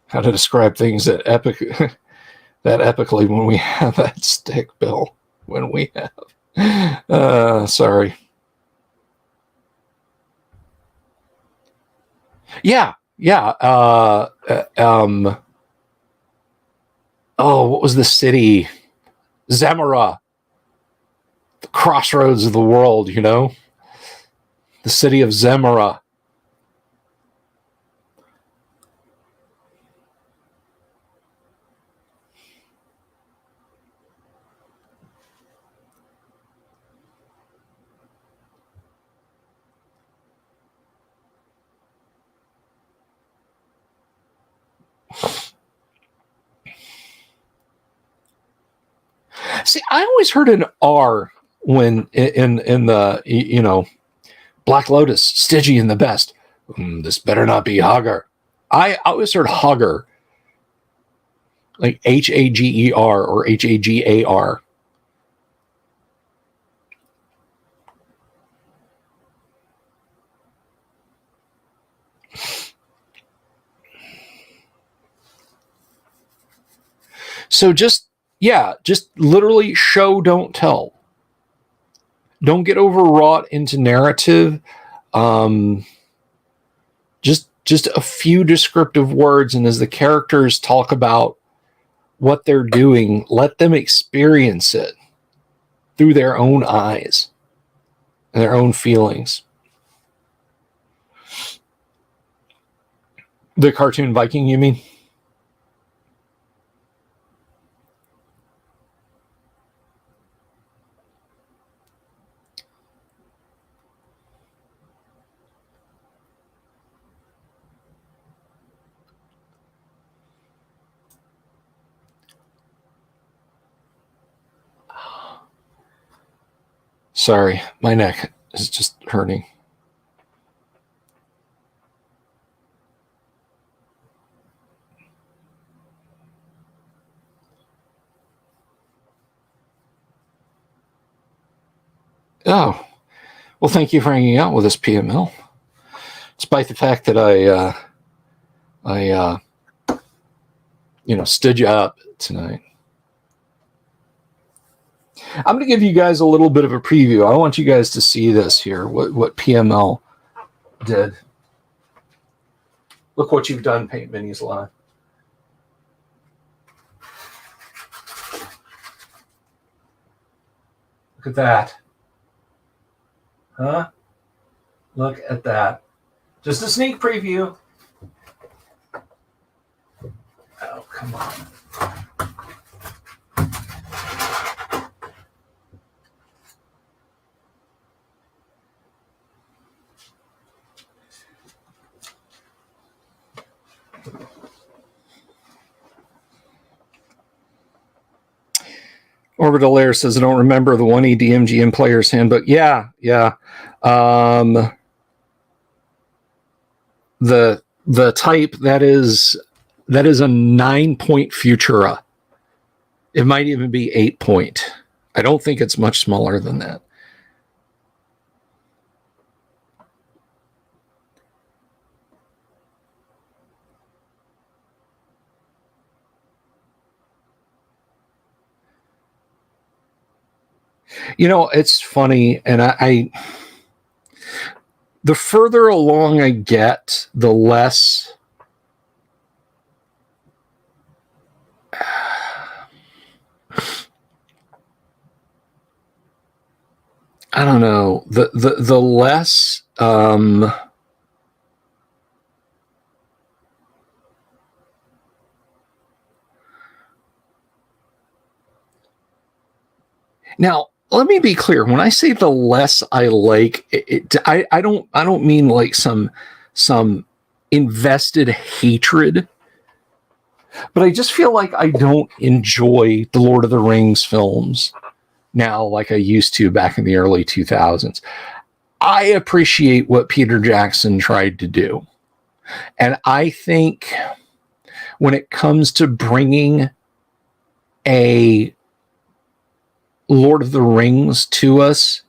How to describe things that epically when we have that stick, Bill. When we have. Sorry. Yeah. What was the city? Zamora. The crossroads of the world, you know? The city of Zamora. See, I always heard an R when in the, you know, Black Lotus, Stygian the best. This better not be Hagar. I always heard Hagar, like Hager or Hagar. So just literally show, don't tell. Don't get overwrought into narrative. Just a few descriptive words, and as the characters talk about what they're doing, let them experience it through their own eyes and their own feelings. The cartoon Viking, you mean? Sorry, my neck is just hurting. Oh, well, thank you for hanging out with us, PML. Despite the fact that I stood you up tonight. I'm going to give you guys a little bit of a preview. I want you guys to see this here, what PML did. Look what you've done, Paint Minis Live. Look at that. Huh? Look at that. Just a sneak preview. Oh, come on. Orbital Layer says, I don't remember the 1E DMGM Player's Handbook. Yeah. The type, that is a 9-point Futura. It might even be 8-point. I don't think it's much smaller than that. You know, it's funny, and I the further along I get, the less I don't know, the less now let me be clear. When I say the less I like it, I don't mean like some invested hatred. But I just feel like I don't enjoy the Lord of the Rings films now like I used to back in the early 2000s. I appreciate what Peter Jackson tried to do. And I think when it comes to bringing a Lord of the Rings to us,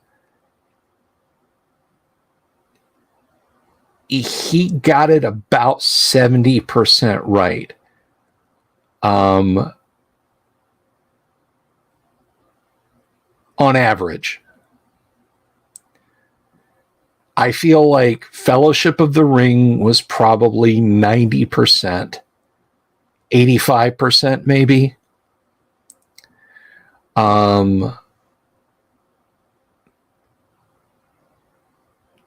he got it about 70% right. On average. I feel like Fellowship of the Ring was probably 90%, 85% maybe.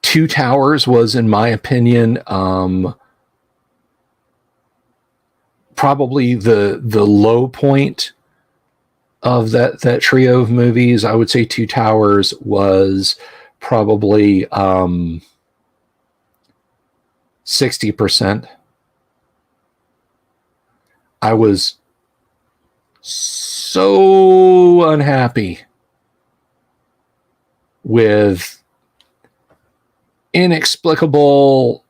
Two Towers was, in my opinion, probably the low point of that trio of movies. I would say Two Towers was probably 60%. I was so unhappy with inexplicable,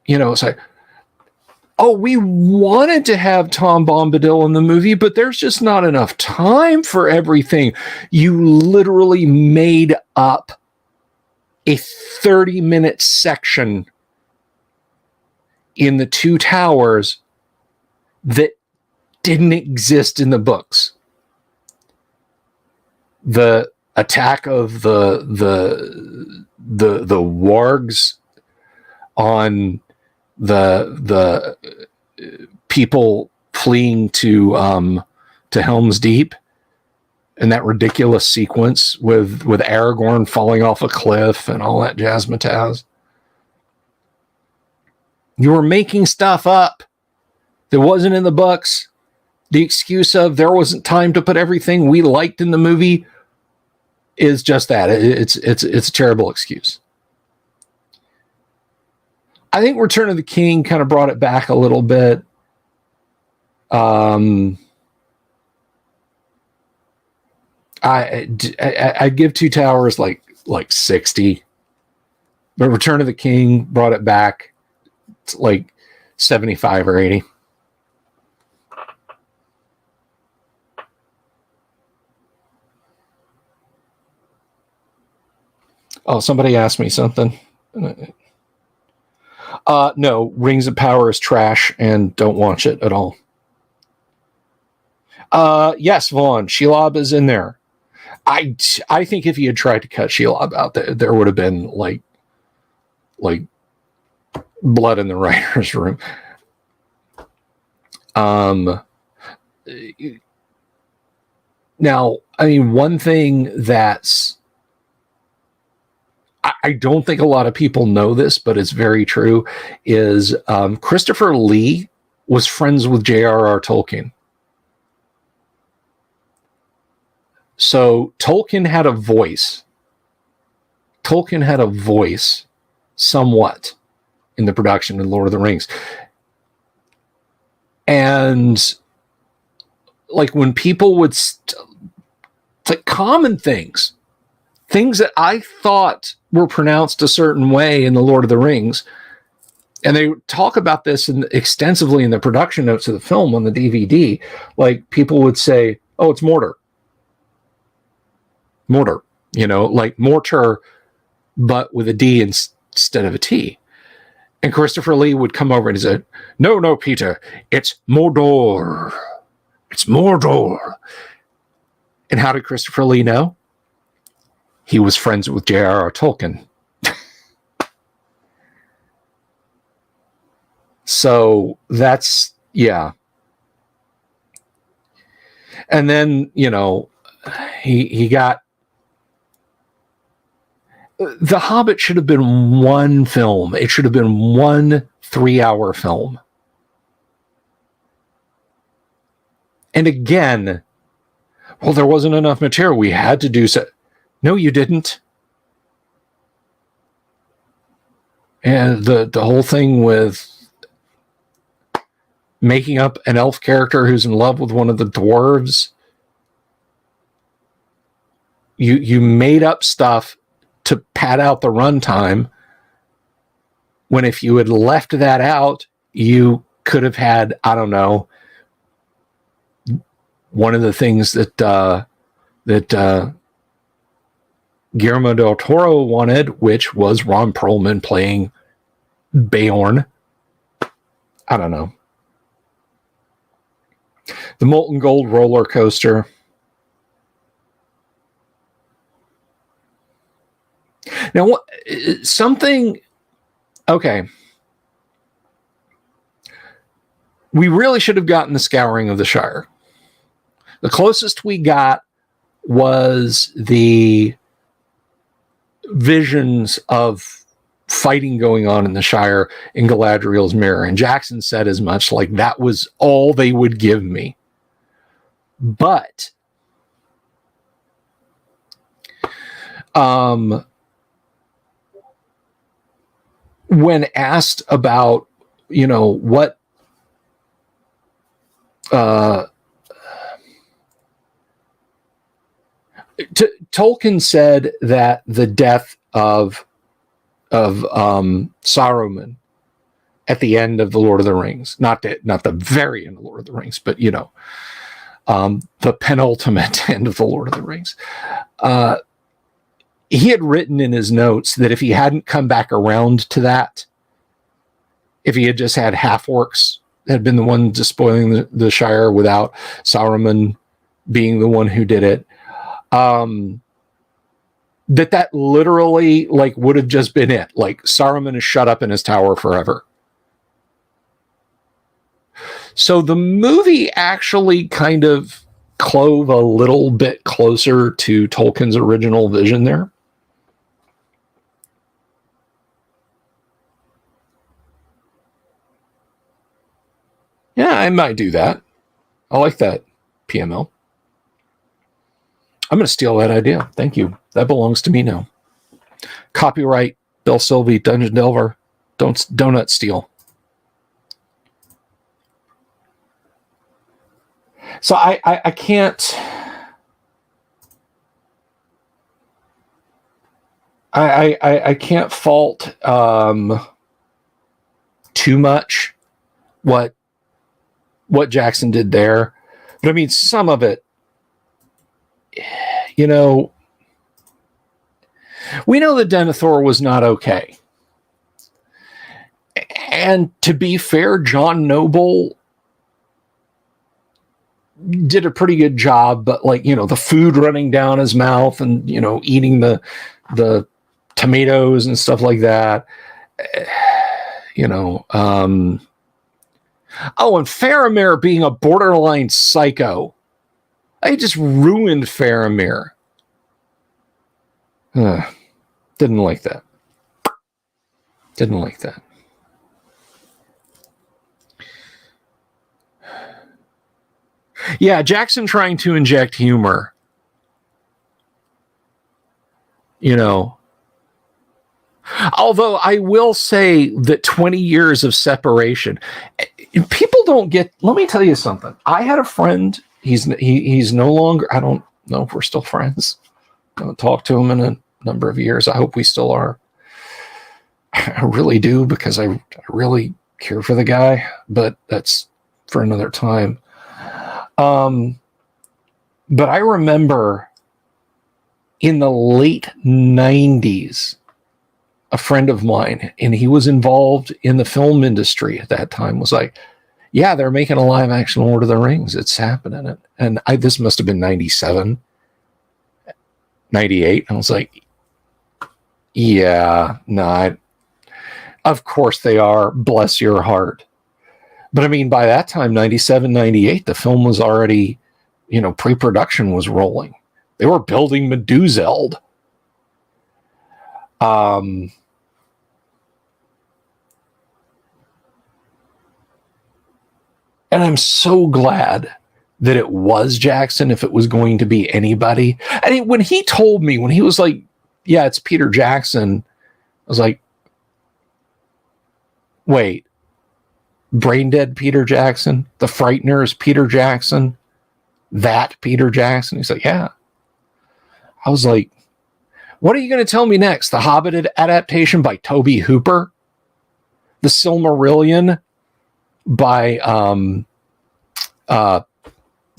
it's like, oh, we wanted to have Tom Bombadil in the movie, but there's just not enough time for everything. You literally made up a 30-minute section in the Two Towers that didn't exist in the books. The attack of the wargs on the people fleeing to Helm's Deep, and that ridiculous sequence with Aragorn falling off a cliff and all that jazzmatazz. You were making stuff up that wasn't in the books. The excuse of there wasn't time to put everything we liked in the movie is just that. It's a terrible excuse. I think Return of the King kind of brought it back a little bit. I'd give Two Towers like 60, but Return of the King brought it back to like 75 or 80. Oh, somebody asked me something. No, Rings of Power is trash and don't watch it at all. Yes, Vaughn, Shelob is in there. I think if you had tried to cut Shelob out, there would have been like blood in the writer's room. Now, I mean, one thing that's, I don't think a lot of people know this, but it's very true, is Christopher Lee was friends with J.R.R. Tolkien. So Tolkien had a voice. Tolkien had a voice somewhat in the production of Lord of the Rings. And like when people would like common things that I thought were pronounced a certain way in the Lord of the Rings, and they talk about this extensively in the production notes of the film on the DVD. Like people would say, "Oh, it's Mortar." Mortar, like mortar, but with a D instead of a T. And Christopher Lee would come over and he said, No, Peter, it's Mordor. It's Mordor. And how did Christopher Lee know? He was friends with J.R.R. Tolkien. So that's, yeah. And then, he got, The Hobbit should have been one film. It should have been 1 3-hour film. And again, well, there wasn't enough material. We had to do so. No, you didn't. And the whole thing with making up an elf character who's in love with one of the dwarves. You made up stuff to pad out the runtime, when if you had left that out, you could have had, I don't know, one of the things that Guillermo del Toro wanted, which was Ron Perlman playing Beorn. I don't know. The Molten Gold roller coaster. Now, something, okay. We really should have gotten the Scouring of the Shire. The closest we got was the visions of fighting going on in the Shire in Galadriel's mirror. And Jackson said as much, like that was all they would give me. But when asked about, what Tolkien said that the death of Saruman at the end of the Lord of the Rings, not the very end of the Lord of the Rings, but the penultimate end of the Lord of the Rings. He had written in his notes that if he hadn't come back around to that, if he had just had half-orcs had been the one despoiling the Shire without Saruman being the one who did it, that literally would have just been it. Like Saruman is shut up in his tower forever. So the movie actually kind of clove a little bit closer to Tolkien's original vision there. Yeah, I might do that. I like that, PML. I'm going to steal that idea. Thank you. That belongs to me now. Copyright, Bill Sylvie, Dungeon Delver. Donut steal. So I can't. I can't fault too much what Jackson did there, but I mean some of it. We know that Denethor was not okay. And to be fair, John Noble did a pretty good job, but the food running down his mouth and, eating the tomatoes and stuff like that, and Faramir being a borderline psycho. I just ruined Faramir. Didn't like that. Didn't like that. Yeah, Jackson trying to inject humor. Although I will say that 20 years of separation, people don't get. Let me tell you something. I had a friend. He's no longer. I don't know if we're still friends. I haven't talked to him in a number of years. I hope we still are. I really do, because I really care for the guy, but that's for another time. But I remember in the late 90s, a friend of mine, and he was involved in the film industry at that time, was like, yeah, they're making a live action Lord of the Rings. It's happening. And this must have been 97, 98. I was like, yeah, no, of course they are. Bless your heart. But I mean, by that time, 97, 98, the film was already, pre-production was rolling. They were building Meduseld. And I'm so glad that it was Jackson, if it was going to be anybody. And when he told me, when he was like, yeah, it's Peter Jackson, I was like, wait, Brain Dead Peter Jackson, The Frighteners Peter Jackson, that Peter Jackson? He's like, yeah. I was like, what are you going to tell me next? The Hobbit adaptation by Toby Hooper? The Silmarillion by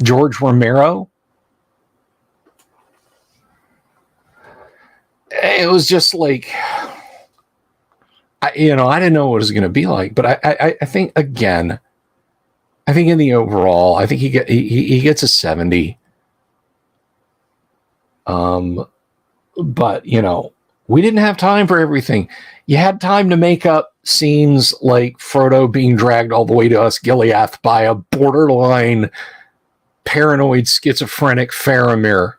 George Romero? It was just like, I didn't know what it was going to be like, but I think, again, I think in the overall, I think he gets a 70. But we didn't have time for everything. You had time to make up scenes like Frodo being dragged all the way to Osgiliath by a borderline paranoid schizophrenic Faramir.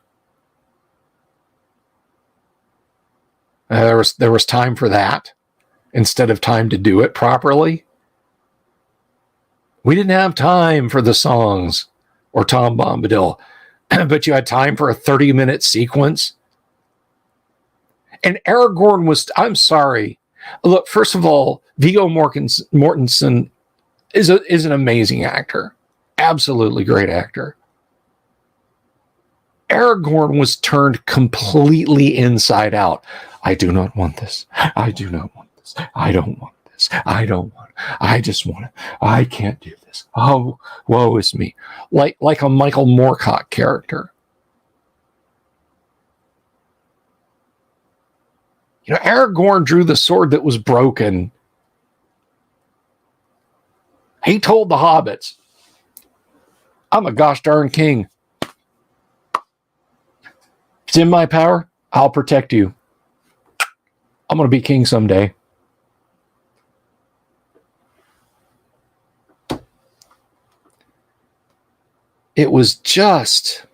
There was time for that instead of time to do it properly. We didn't have time for the songs or Tom Bombadil, but you had time for a 30-minute sequence. And Aragorn was, I'm sorry. Look, first of all, Viggo Mortensen is an amazing actor. Absolutely great actor. Aragorn was turned completely inside out. I do not want this. I do not want this. I don't want this. I don't want it. I just want it. I can't do this. Oh, woe is me. Like a Michael Moorcock character. Aragorn drew the sword that was broken. He told the hobbits, I'm a gosh darn king. If it's in my power, I'll protect you. I'm going to be king someday. It was just...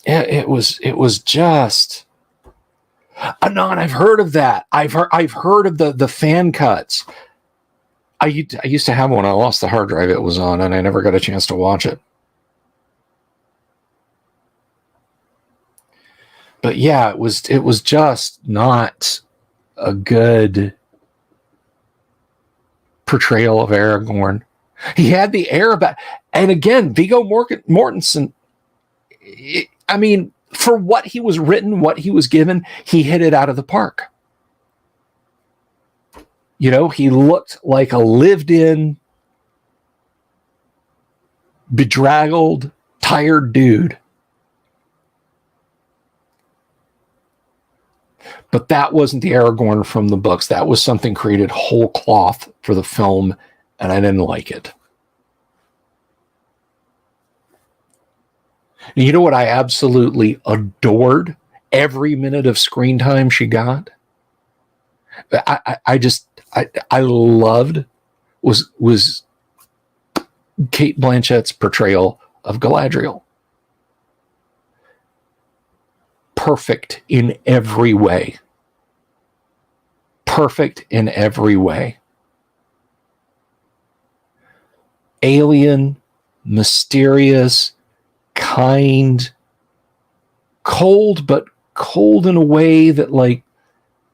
It was just... Anon, I've heard of that. I've heard of the fan cuts. I used to have one. I lost the hard drive it was on, and I never got a chance to watch it. But yeah, it was just not a good portrayal of Aragorn. He had the air about, and again, Viggo Mortensen. I mean, for what he was written, what he was given, he hit it out of the park. He looked like a lived-in, bedraggled, tired dude. But that wasn't the Aragorn from the books. That was something created whole cloth for the film, and I didn't like it. And you know what I absolutely adored? Every minute of screen time she got. I loved was Cate Blanchett's portrayal of Galadriel. Perfect in every way. Perfect in every way. Alien, mysterious, kind, cold, but cold in a way that like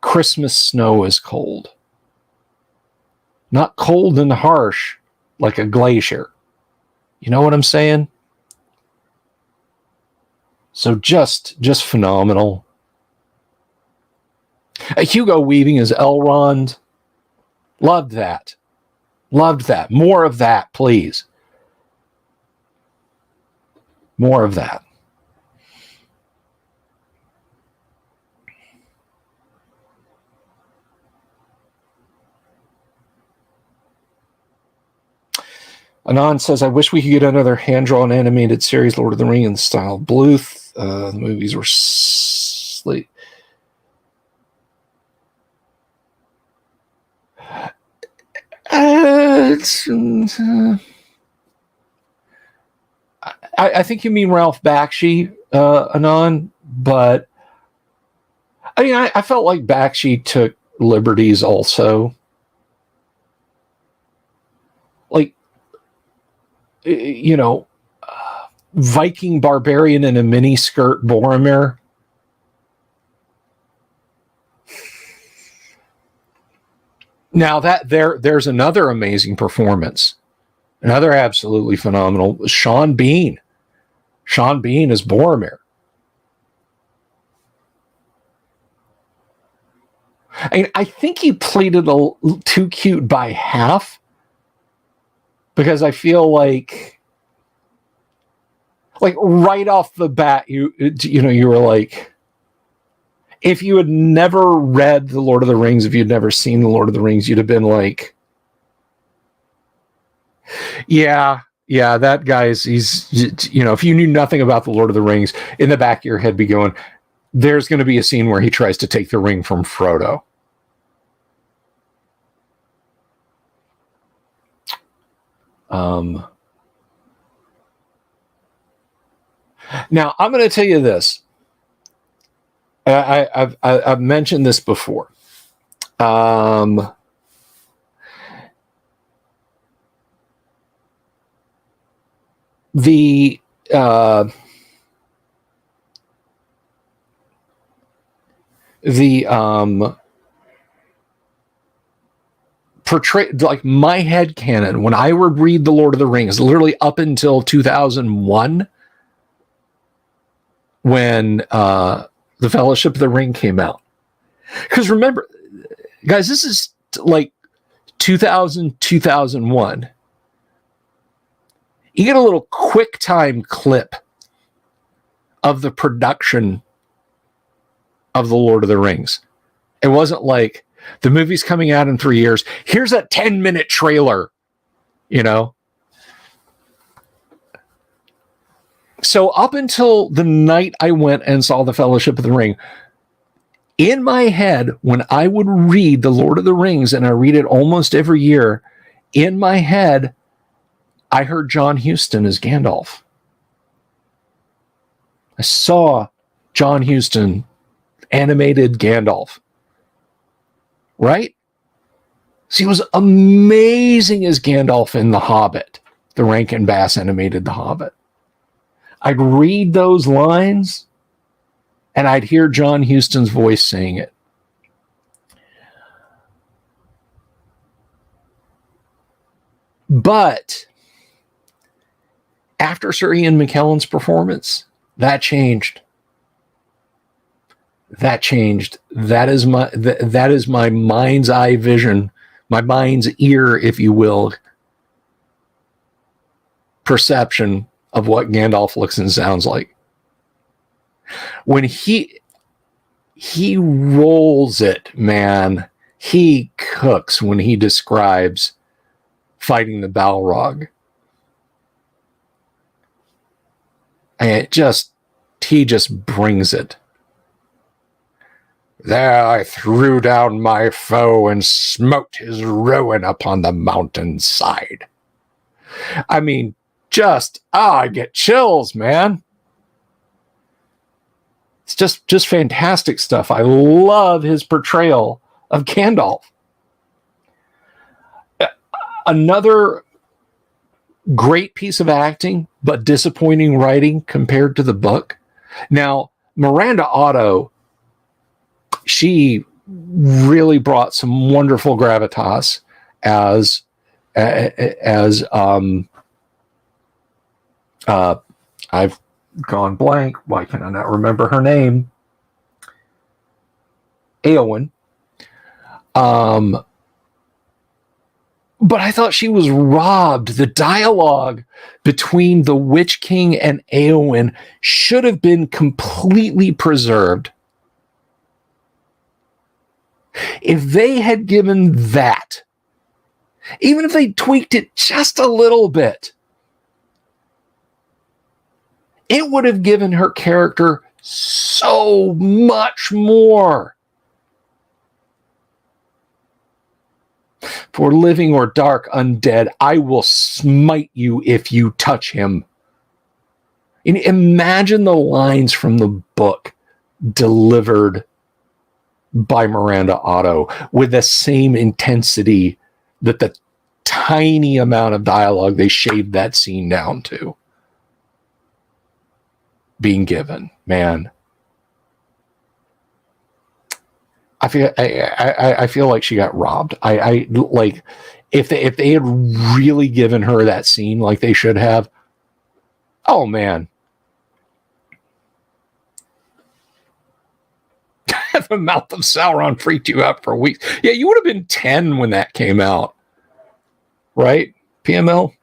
Christmas snow is cold. Not cold and harsh like a glacier. You know what I'm saying? So just phenomenal. Hugo Weaving as Elrond. Loved that. Loved that. More of that, please. More of that. Anon says, I wish we could get another hand-drawn animated series, Lord of the Rings, in the style of Bluth. The movies were sleep. I think you mean Ralph Bakshi, Anon, but I mean, I felt like Bakshi took liberties also. Like, Viking barbarian in a mini skirt Boromir. Now there's another amazing performance, another absolutely phenomenal. Sean Bean. Sean Bean is Boromir. I think he played it too cute by half, because I feel like right off the bat, you were like, if you had never read The Lord of the Rings, if you'd never seen The Lord of the Rings, you'd have been like, yeah, that guy's, if you knew nothing about The Lord of the Rings, in the back of your head be going, there's going to be a scene where he tries to take the ring from Frodo. Now, I'm going to tell you this. I've mentioned this before. The portray, like, my head canon when I would read The Lord of the Rings, literally up until 2001, when The Fellowship of the Ring came out. Because remember, guys, this is like 2000, 2001. You get a little quick time clip of the production of The Lord of the Rings. It wasn't like the movie's coming out in 3 years. Here's a 10-minute trailer, So up until the night I went and saw The Fellowship of the Ring, in my head, when I would read The Lord of the Rings, and I read it almost every year, in my head, I heard John Huston as Gandalf. I saw John Huston, animated Gandalf. Right? So he was amazing as Gandalf in The Hobbit, the Rankin Bass animated The Hobbit. I'd read those lines, and I'd hear John Huston's voice saying it. But after Sir Ian McKellen's performance, that changed. That changed. That is my mind's eye vision, my mind's ear, if you will, perception of what Gandalf looks and sounds like. When he rolls it, man, he cooks when he describes fighting the Balrog. And he just brings it. There I threw down my foe and smote his ruin upon the mountainside. I mean, I get chills, man. It's just fantastic stuff. I love his portrayal of Gandalf. Another great piece of acting, but disappointing writing compared to the book. Now, Miranda Otto, she really brought some wonderful gravitas as I've gone blank. Why can I not remember her name? Éowyn. But I thought she was robbed. The dialogue between the Witch King and Éowyn should have been completely preserved. If they had given that, even if they tweaked it just a little bit, it would have given her character so much more. For living or dark undead, I will smite you if you touch him. And imagine the lines from the book delivered by Miranda Otto with the same intensity that the tiny amount of dialogue they shaved that scene down to being given. Man, I I feel like she got robbed. I like if they had really given her that scene like they should have. Oh man. The Mouth of Sauron freaked you out for weeks. Yeah, you would have been 10 when that came out. Right? PML?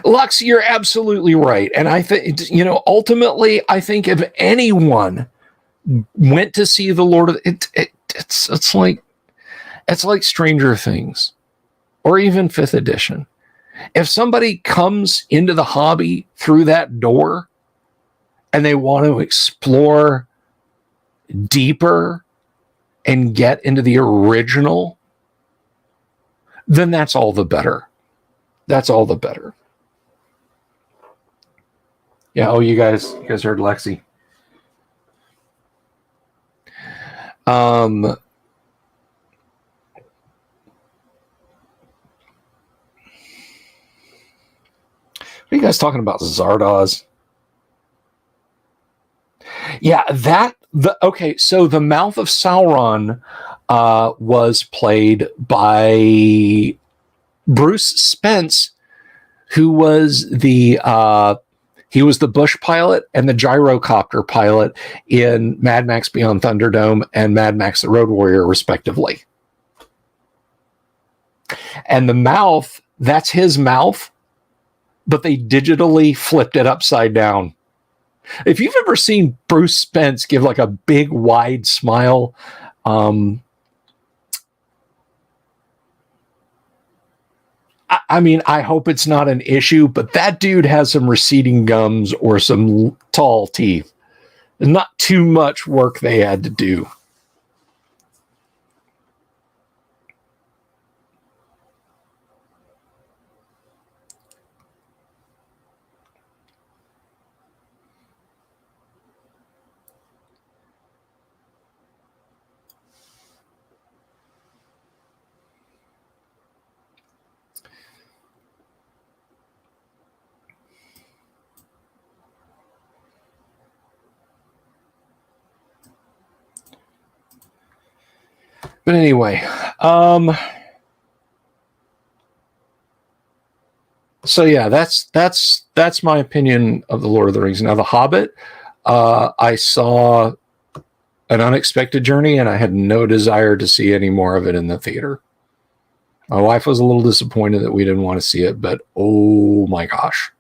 Lux, you're absolutely right. And I think, ultimately, I think if anyone went to see the Lord of it's like Stranger Things or even 5th edition. If somebody comes into the hobby through that door and they want to explore deeper and get into the original, then that's all the better. That's all the better. Yeah. Oh, you guys heard Lexi. What are you guys talking about? Zardoz? Yeah, so the Mouth of Sauron was played by Bruce Spence, who was the bush pilot and the gyrocopter pilot in Mad Max Beyond Thunderdome and Mad Max the Road Warrior, respectively. And the mouth, that's his mouth, but they digitally flipped it upside down. If you've ever seen Bruce Spence give like a big wide smile, I mean, I hope it's not an issue, but that dude has some receding gums or some tall teeth. There's not too much work they had to do. But anyway, so yeah, that's my opinion of the Lord of the Rings. Now, The Hobbit, I saw An Unexpected Journey, and I had no desire to see any more of it in the theater. My wife was a little disappointed that we didn't want to see it, but oh my gosh.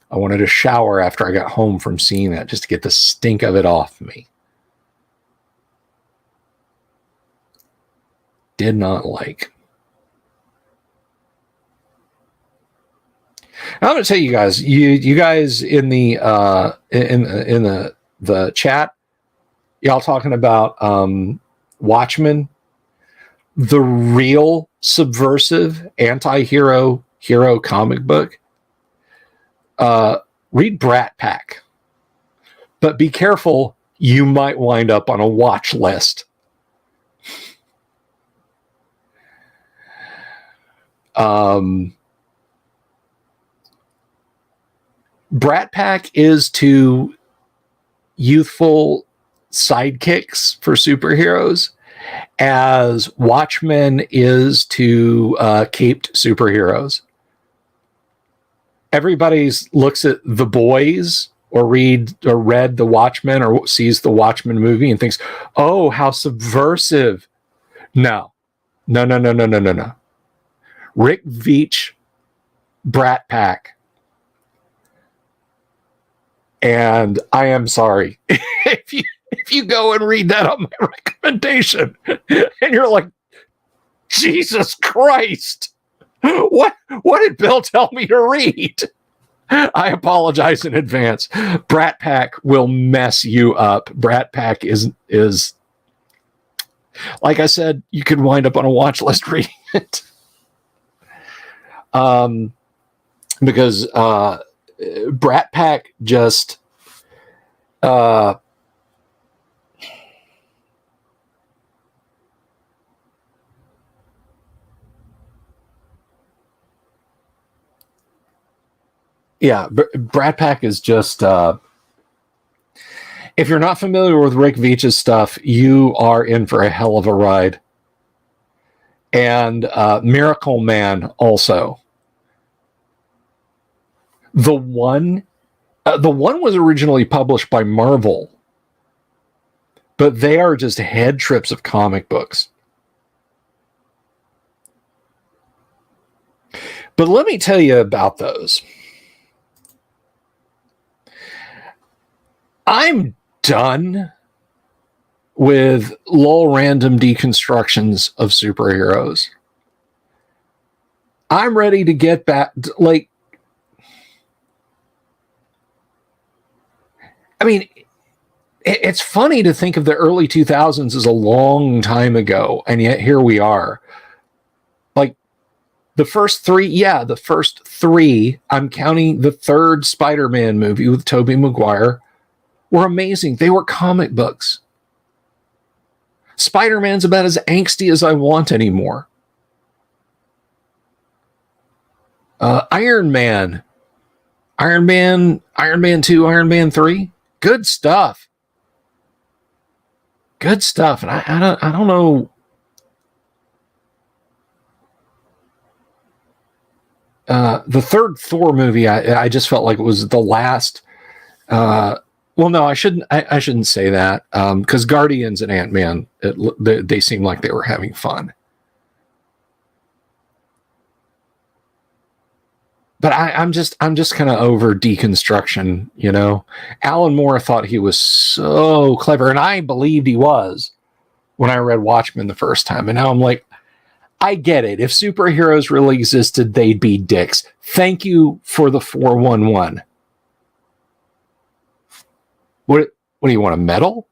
I wanted to shower after I got home from seeing that just to get the stink of it off me. Did not like. I'm going to tell you guys, you guys in the in the chat, y'all talking about Watchmen, the real subversive anti-hero hero comic book. Read Brat Pack, but be careful, you might wind up on a watch list. Brat Pack is to youthful sidekicks for superheroes as Watchmen is to caped superheroes. Everybody looks at The Boys or read or read The Watchmen or sees the Watchmen movie and thinks, oh, how subversive. No. Rick Veitch, Brat Pack. And I am sorry if you go and read that on my recommendation and you're like, Jesus Christ, what did Bill tell me to read? I apologize in advance. Brat Pack will mess you up. Brat Pack is like I said, you could wind up on a watch list reading it. Because Brat Pack just Brat Pack is just If you're not familiar with Rick Veitch's stuff, you are in for a hell of a ride. And Miracle Man also. The one was originally published by Marvel, but they are just head trips of comic books. But let me tell you about those. I'm done with lol random deconstructions of superheroes. I'm ready to get back, like, I mean, it's funny to think of the early 2000s as a long time ago, and yet here we are. Like, the first three, I'm counting the third Spider-Man movie with Tobey Maguire, were amazing. They were comic books. Spider-Man's about as angsty as I want anymore. Iron Man 2, Iron Man 3, good stuff. Good stuff. And I don't know. The third Thor movie, I just felt like it was the last. Well, no, I shouldn't say that, because Guardians and Ant-Man, they seemed like they were having fun. But I'm just kind of over deconstruction, you know. Alan Moore thought he was so clever, and I believed he was when I read Watchmen the first time. And now I'm like, I get it. If superheroes really existed, they'd be dicks. Thank you for the 411. What do you want, a medal?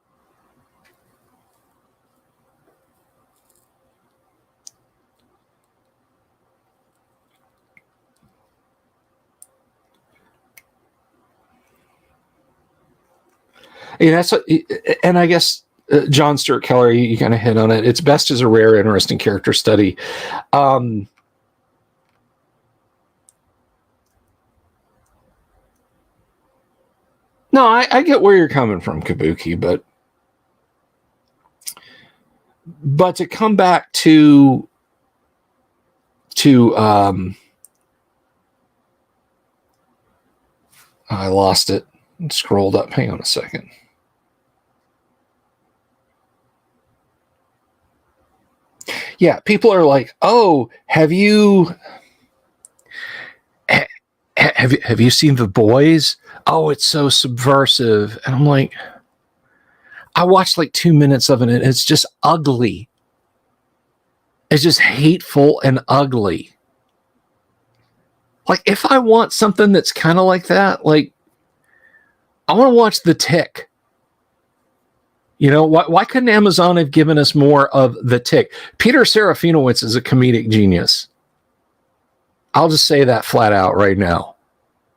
Yeah, that's what, and I guess John Stewart Keller, you kind of hit on it. It's best as a rare, interesting character study. No, I get where you're coming from, Kabuki, but to come back to I lost it. Scrolled up. Hang on a second. Yeah, people are like, "Oh, have you seen The Boys? Oh, it's so subversive." And I'm like, I watched like 2 minutes of it, and it's just ugly. It's just hateful and ugly. Like, if I want something that's kind of like that, like, I want to watch The Tick. You know, why couldn't Amazon have given us more of The Tick? Peter Serafinowicz is a comedic genius. I'll just say that flat out right now.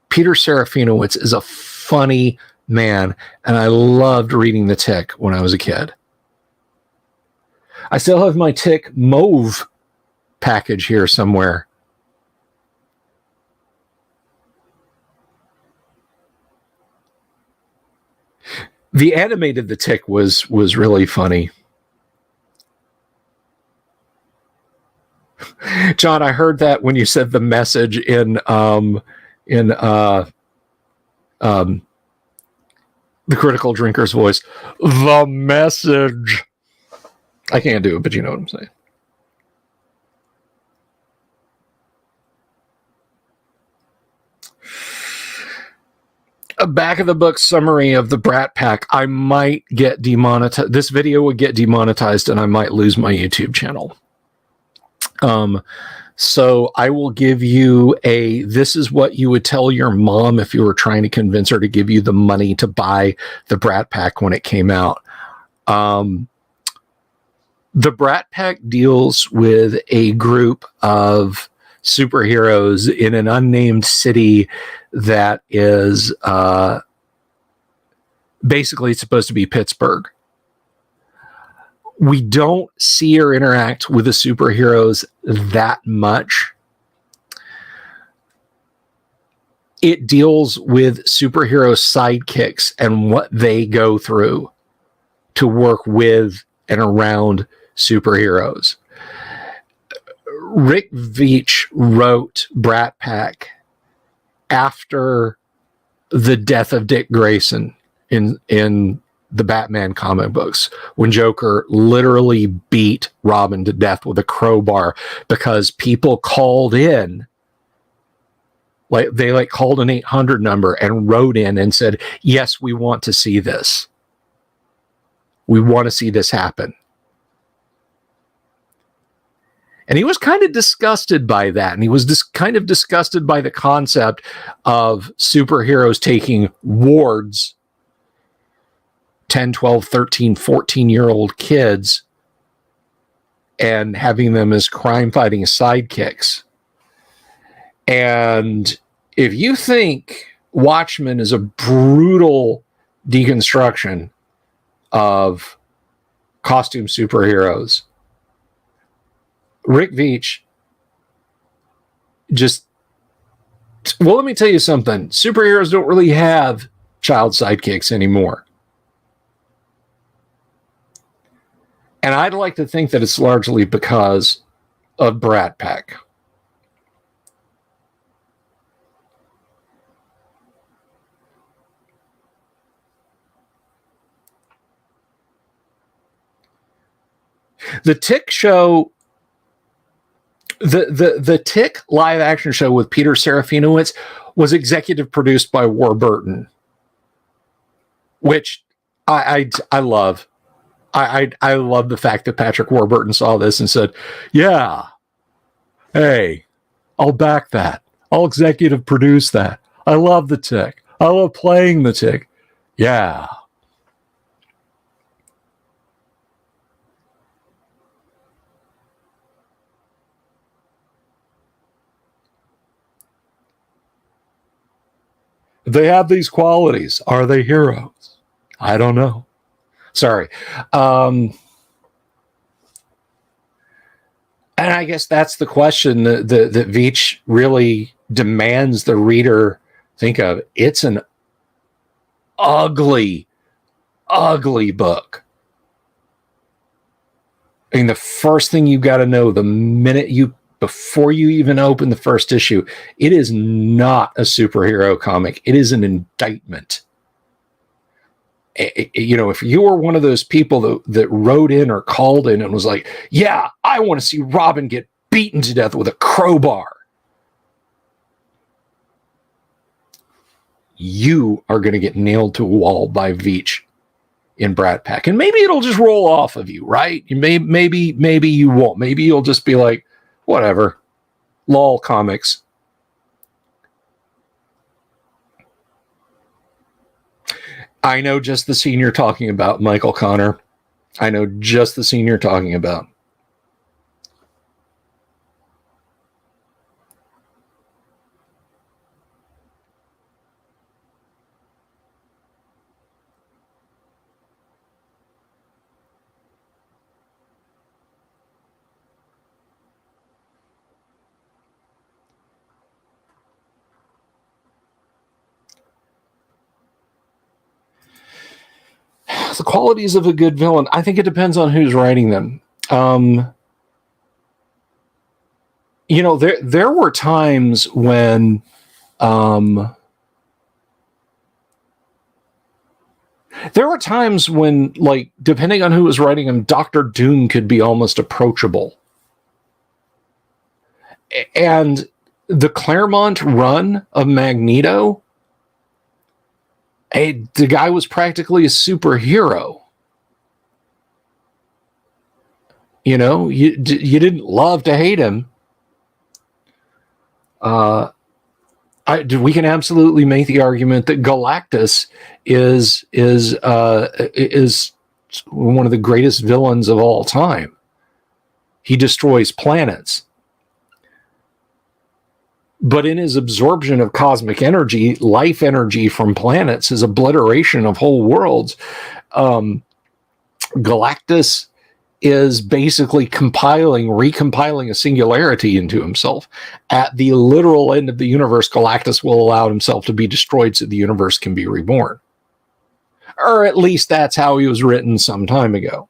Peter Serafinowicz is a funny man, and I loved reading The Tick when I was a kid. I still have my Tick Mauve package here somewhere. The animated The Tick was really funny. John, I heard that when you said the message in the Critical Drinker's voice. The message. I can't do it, but you know what I'm saying. A back of the book summary of the Brat Pack. I might get demonetized. This video would get demonetized, and I might lose my YouTube channel. So I will give you this is what you would tell your mom if you were trying to convince her to give you the money to buy the Brat Pack when it came out. The Brat Pack deals with a group of superheroes in an unnamed city that is basically supposed to be Pittsburgh. We don't see or interact with the superheroes that much. it deals with superhero sidekicks and what they go through to work with and around superheroes. Rick Veitch wrote Brat Pack after the death of Dick Grayson in the Batman comic books, when Joker literally beat Robin to death with a crowbar because people called in. They called an 800 number and wrote in and said, yes, we want to see this. We want to see this happen. And he was kind of disgusted by that. And he was kind of disgusted by the concept of superheroes taking wards, 10, 12, 13, 14-year-old kids, and having them as crime-fighting sidekicks. And if you think Watchmen is a brutal deconstruction of costume superheroes, Rick Veitch let me tell you something. Superheroes don't really have child sidekicks anymore. And I'd like to think that it's largely because of Brat Pack. The Tick show, the Tick live action show with Peter Serafinowicz was executive produced by Warburton, which I love. I love the fact that Patrick Warburton saw this and said, yeah, hey, I'll back that. I'll executive produce that. I love the Tick. I love playing the Tick. Yeah. They have these qualities. Are they heroes? I don't know. Sorry. And I guess that's the question that Veitch really demands the reader think of. It's an ugly, ugly book. I mean, the first thing you got to know before you even open the first issue, it is not a superhero comic. It is an indictment. If you were one of those people that wrote in or called in and was like, yeah, I want to see Robin get beaten to death with a crowbar, you are going to get nailed to a wall by Veitch in Brat Pack. And maybe it'll just roll off of you, right? Maybe you won't. Maybe you'll just be like, whatever, lol comics. I know just the scene you're talking about, Michael Connor. I know just the scene you're talking about. The qualities of a good villain, I think it depends on who's writing them. There were times when like, depending on who was writing them, Dr. Doom could be almost approachable. And the Claremont run of Magneto, the guy was practically a superhero. You didn't love to hate him. We can absolutely make the argument that Galactus is one of the greatest villains of all time. He destroys planets. But in his absorption of cosmic energy, life energy from planets, his obliteration of whole worlds, Galactus is basically recompiling a singularity into himself. At the literal end of the universe, Galactus will allow himself to be destroyed so the universe can be reborn. Or at least that's how he was written some time ago.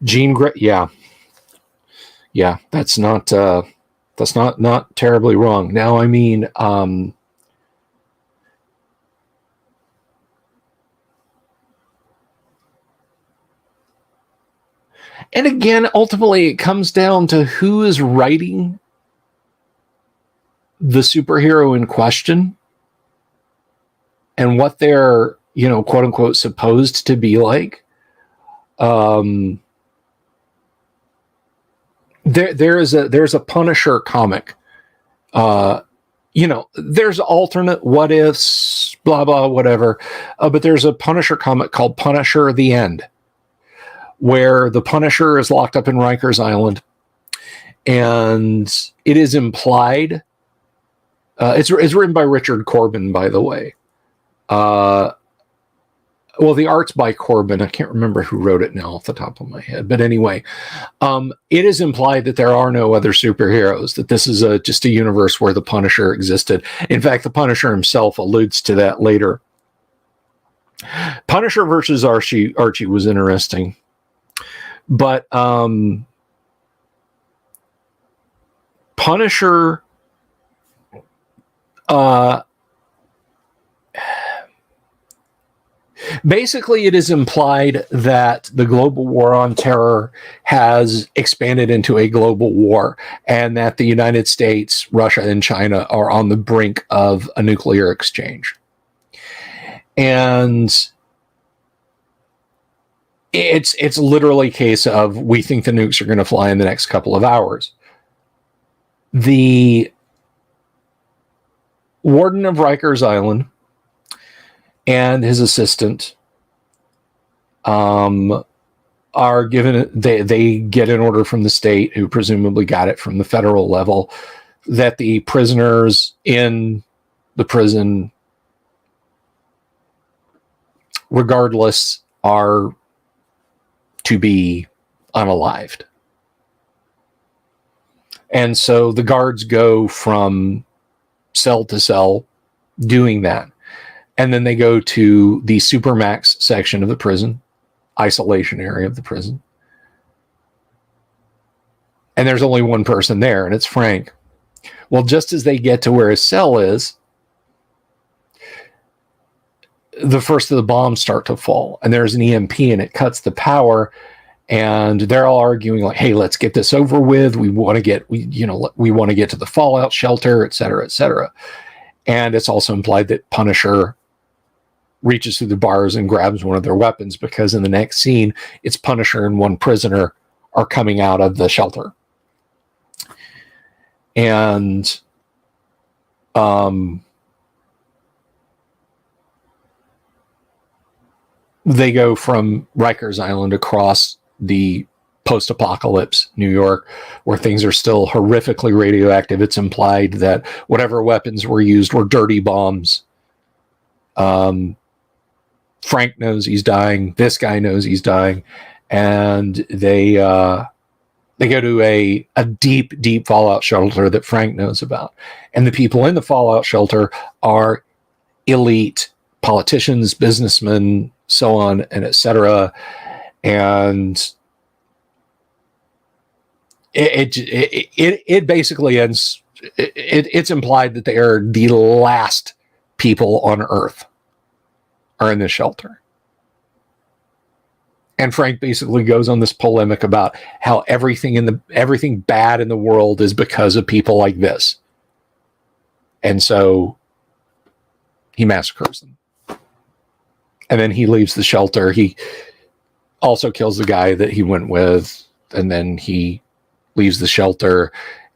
Jean Grey, yeah, that's not terribly wrong. Now, I mean, and again, ultimately, it comes down to who is writing the superhero in question and what they're, quote unquote, supposed to be like. There's a Punisher comic. There's alternate what ifs, blah blah, whatever. But there's a Punisher comic called Punisher: The End, where the Punisher is locked up in Rikers Island, and it is implied. It's written by Richard Corbin, by the way. Well, the art's by Corbin. I can't remember who wrote it now off the top of my head. But anyway, it is implied that there are no other superheroes, that this is just a universe where the Punisher existed. In fact, the Punisher himself alludes to that later. Punisher versus Archie was interesting. But Punisher... basically, it is implied that the global war on terror has expanded into a global war, and that the United States, Russia, and China are on the brink of a nuclear exchange. And it's literally a case of, we think the nukes are going to fly in the next couple of hours. The warden of Rikers Island and his assistant are given, they get an order from the state, who presumably got it from the federal level, that the prisoners in the prison, regardless, are to be unalived. And so the guards go from cell to cell doing that. And then they go to the Supermax section of the prison, isolation area of the prison. And there's only one person there, and it's Frank. Well, just as they get to where his cell is, the first of the bombs start to fall, and there's an EMP, and it cuts the power, and they're all arguing like, hey, let's get this over with. We want to get to the fallout shelter, et cetera, et cetera. And it's also implied that Punisher reaches through the bars and grabs one of their weapons, because in the next scene, it's Punisher and one prisoner are coming out of the shelter. And they go from Rikers Island across the post-apocalypse New York, where things are still horrifically radioactive. It's implied that whatever weapons were used were dirty bombs. Frank knows he's dying. This guy knows he's dying. And they go to a deep, deep fallout shelter that Frank knows about. And the people in the fallout shelter are elite politicians, businessmen, so on and et cetera. And it basically ends. It's implied that they are the last people on Earth are in this shelter. And Frank basically goes on this polemic about how everything bad in the world is because of people like this. And so he massacres them. And then he leaves the shelter. He also kills the guy that he went with. And then he leaves the shelter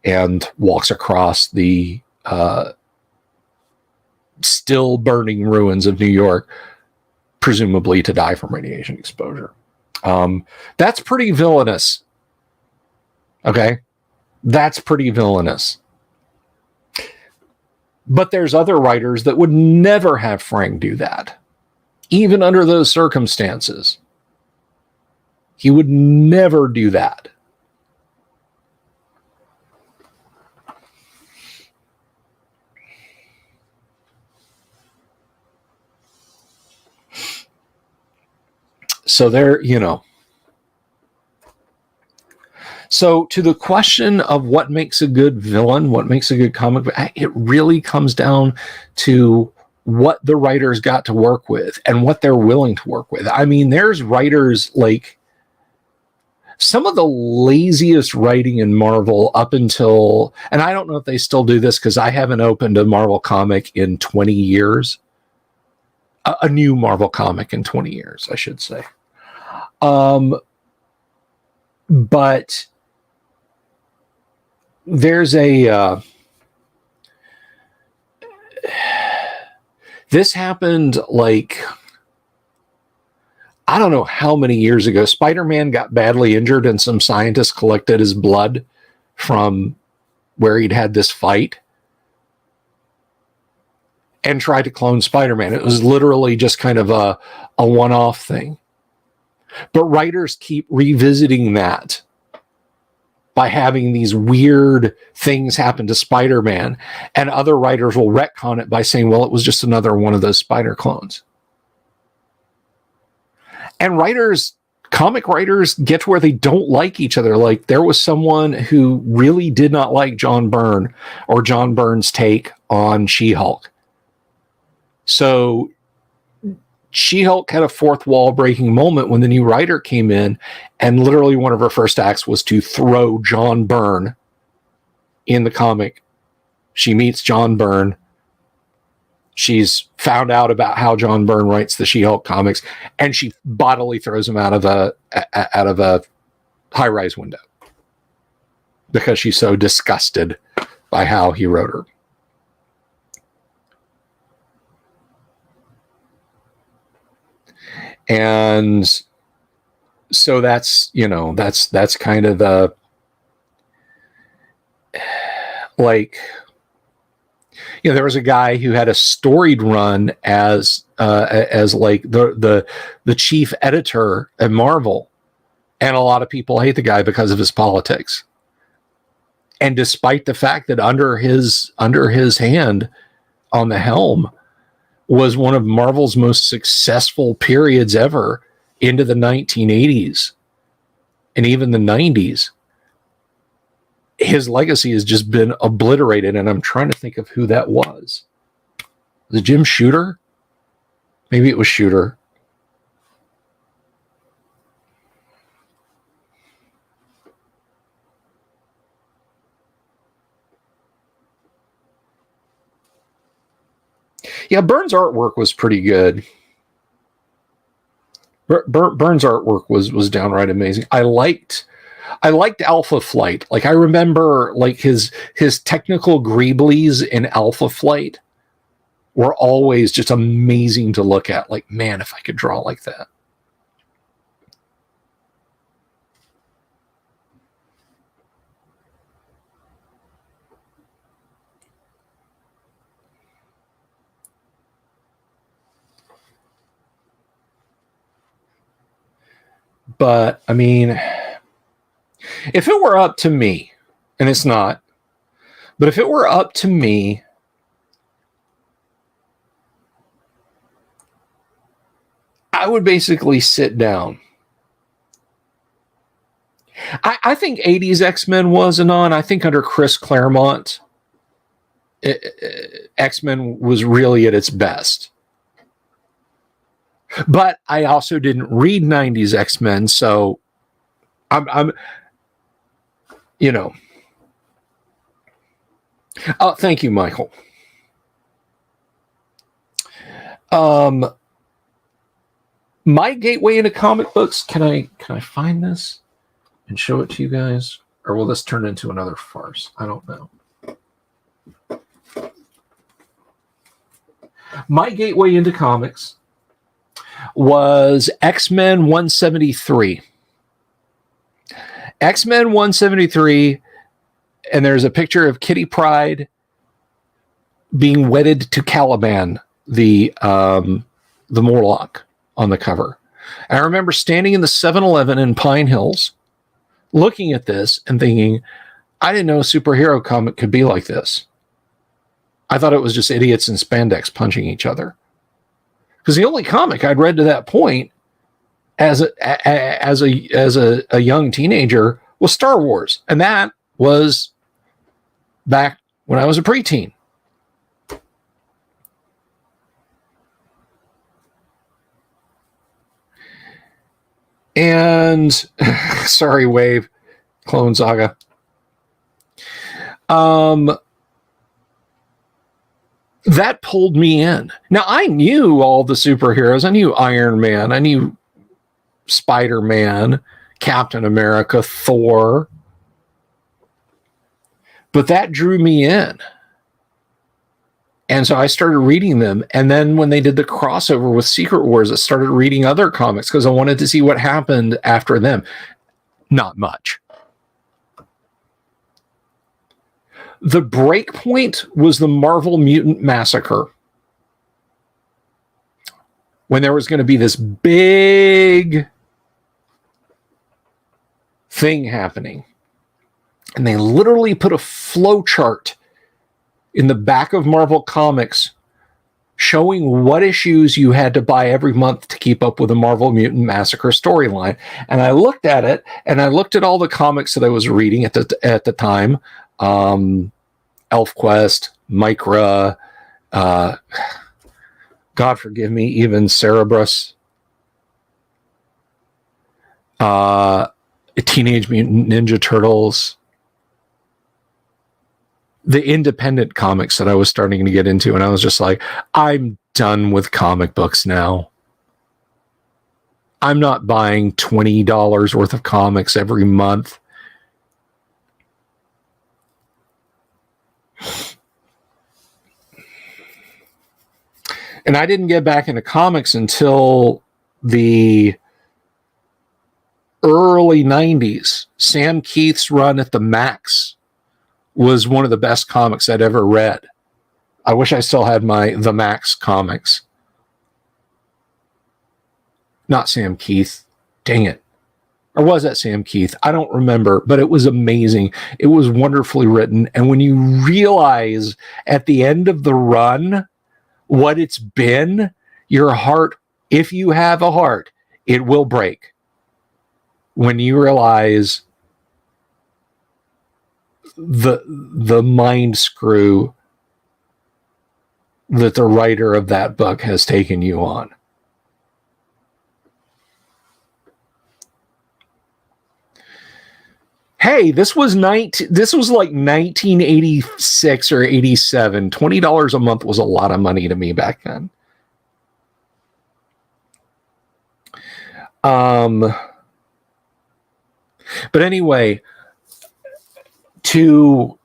and walks across the still burning ruins of New York, presumably to die from radiation exposure. That's pretty villainous. Okay? That's pretty villainous. But there's other writers that would never have Frank do that, even under those circumstances. He would never do that. So there, you know. So to the question of what makes a good villain, what makes a good comic, it really comes down to what the writers got to work with and what they're willing to work with. I mean, there's writers like some of the laziest writing in Marvel up until, and I don't know if they still do this because I haven't opened a Marvel comic in 20 years. A new Marvel comic in 20 years, I should say. But there's a this happened like I don't know how many years ago. Spider-Man got badly injured and some scientists collected his blood from where he'd had this fight and tried to clone Spider-Man. It was literally just kind of a one-off thing. But writers keep revisiting that by having these weird things happen to Spider-Man, and other writers will retcon it by saying, well, it was just another one of those spider clones. And comic writers get to where they don't like each other. Like there was someone who really did not like John Byrne or John Byrne's take on She-Hulk. So She-Hulk had a fourth wall breaking moment when the new writer came in, and literally one of her first acts was to throw John Byrne in the comic. She meets John Byrne. She's found out about how John Byrne writes the She-Hulk comics, and she bodily throws him out of a high-rise window because she's so disgusted by how he wrote her. And so that's kind of the like, there was a guy who had a storied run as like the chief editor at Marvel, and a lot of people hate the guy because of his politics. And despite the fact that under his hand on the helm was one of Marvel's most successful periods ever into the 1980s and even the 90s, his legacy has just been obliterated. And I'm trying to think of who that was. Was it Jim Shooter? Maybe it was Shooter. Yeah, Byrne's artwork was pretty good. Byrne's artwork was downright amazing. I liked Alpha Flight. Like I remember like his technical greeblies in Alpha Flight were always just amazing to look at. Like, man, if I could draw like that. But I mean, if it were up to me, and it's not, but if it were up to me, I would basically sit down. I think 80s X-Men was anon. I think under Chris Claremont, X-Men was really at its best. But I also didn't read 90s X-Men, so I'm Oh, thank you, Michael. My gateway into comic books. Can I find this and show it to you guys? Or will this turn into another farce? I don't know. My gateway into comics was X-Men 173. X-Men 173, and there's a picture of Kitty Pryde being wedded to Caliban, the Morlock, on the cover. And I remember standing in the 7-Eleven in Pine Hills, looking at this and thinking, I didn't know a superhero comic could be like this. I thought it was just idiots in spandex punching each other. Because the only comic I'd read to that point as a young teenager was Star Wars. And that was back when I was a preteen. And sorry, Wave, Clone Saga. That pulled me in. Now, I knew all the superheroes. I knew Iron Man. I knew Spider-Man, Captain America, Thor. But that drew me in. And so I started reading them. And then when they did the crossover with Secret Wars, I started reading other comics because I wanted to see what happened after them. Not much. The break point was the Marvel Mutant Massacre, when there was going to be this big thing happening. And they literally put a flow chart in the back of Marvel Comics showing what issues you had to buy every month to keep up with the Marvel Mutant Massacre storyline. And I looked at it, and I looked at all the comics that I was reading at the time. ElfQuest, Micra, God forgive me, even Cerebrus, Teenage Mutant Ninja Turtles, the independent comics that I was starting to get into. And I was just like, I'm done with comic books now. I'm not buying $20 worth of comics every month. And I didn't get back into comics until the early 90s. Sam Keith's run at the Max was one of the best comics I'd ever read. I wish I still had the Max comics. Not Sam Keith. Dang it. Or was that Sam Keith? I don't remember, but it was amazing. It was wonderfully written. And when you realize at the end of the run what it's been, your heart, if you have a heart, it will break. When you realize the mind screw that the writer of that book has taken you on. Hey, this was like 1986 or 87. $20 a month was a lot of money to me back then. But anyway, to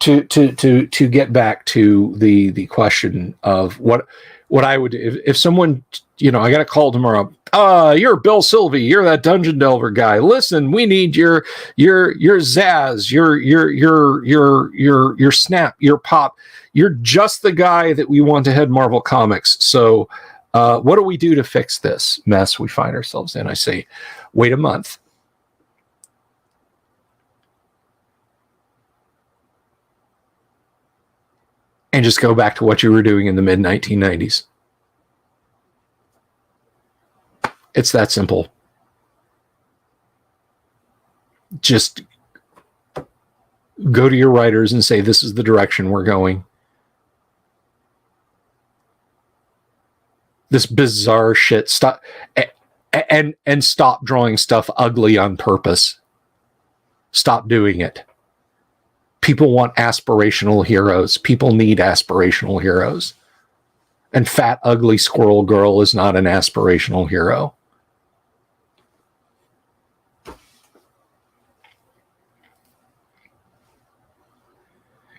get back to the question of what I would do if someone, I got a call tomorrow. You're Bill Sylvie. You're that Dungeon Delver guy. Listen, we need your Zaz, your Snap, your Pop. You're just the guy that we want to head Marvel Comics. So, what do we do to fix this mess we find ourselves in? I say, wait a month. And just go back to what you were doing in the mid-1990s. It's that simple. Just go to your writers and say, this is the direction we're going. This bizarre shit. Stop and stop drawing stuff ugly on purpose. Stop doing it. People want aspirational heroes. People need aspirational heroes. And fat, ugly squirrel girl is not an aspirational hero.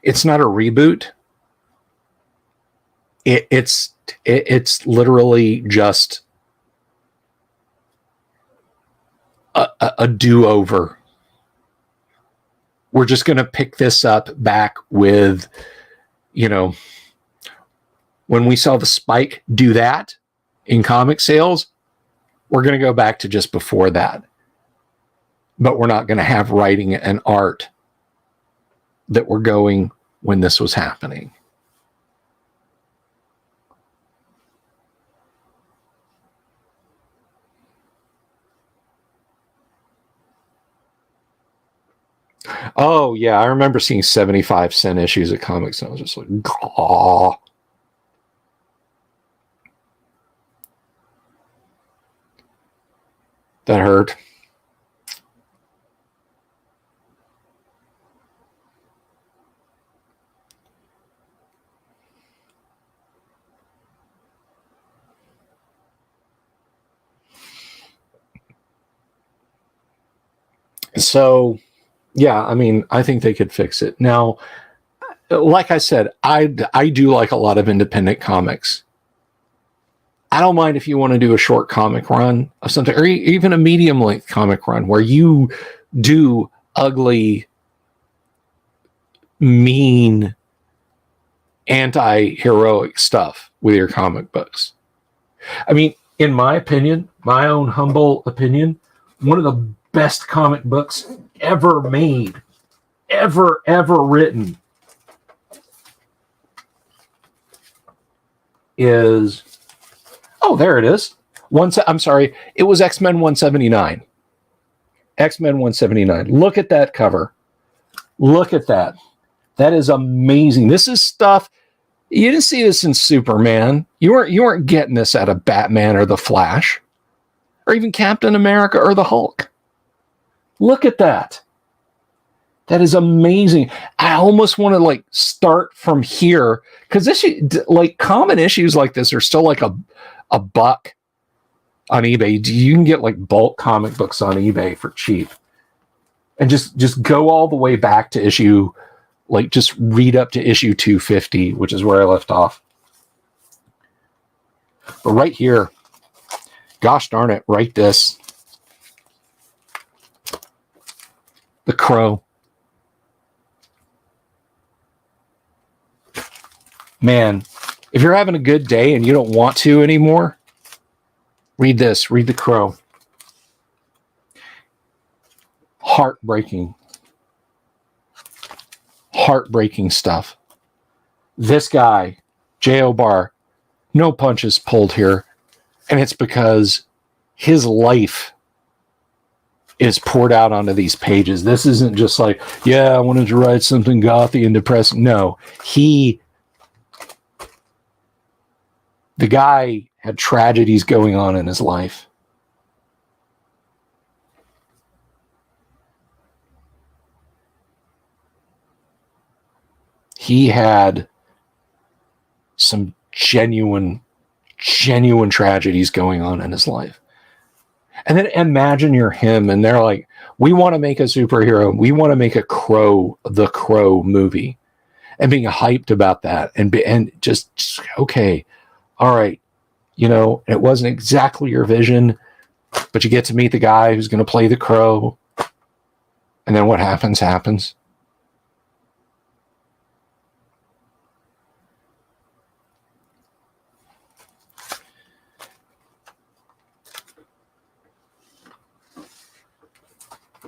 It's not a reboot. It's literally just a do-over. We're just going to pick this up back with, when we saw the spike do that in comic sales, we're going to go back to just before that. But we're not going to have writing and art that were going when this was happening. Oh, yeah. I remember seeing 75-cent issues of comics, and I was just like, "Gaw." That hurt. So, yeah, I mean, I think they could fix it. Now, like I said, I do like a lot of independent comics. I don't mind if you want to do a short comic run of something, or even a medium length comic run where you do ugly, mean, anti-heroic stuff with your comic books. I mean, in my opinion, my own humble opinion, one of the best comic books ever made, ever written is, oh, there it is. I'm sorry, it was X-Men 179. X-Men 179. Look at that cover. Look at that. That is amazing. This is stuff you didn't see this in Superman. You weren't getting this out of Batman or the Flash, or even Captain America or the Hulk. Look at that. That is amazing. I almost want to start from here, because common issues like this are still like a buck on eBay. You can get bulk comic books on eBay for cheap, and just go all the way back to issue, just read up to issue 250, which is where I left off. But right here, gosh darn it, write this. The Crow. Man, if you're having a good day and you don't want to anymore, read this. Read The Crow. Heartbreaking stuff. This guy, J.O. Barr, no punches pulled here. And it's because his life is poured out onto these pages. This isn't just I wanted to write something gothy and depressing. No, the guy had tragedies going on in his life. He had some genuine tragedies going on in his life. And then imagine you're him, and they're like, we want to make a superhero. We want to make the Crow movie, and being hyped about that, and just okay, all right, it wasn't exactly your vision, but you get to meet the guy who's going to play the Crow, and then what happens.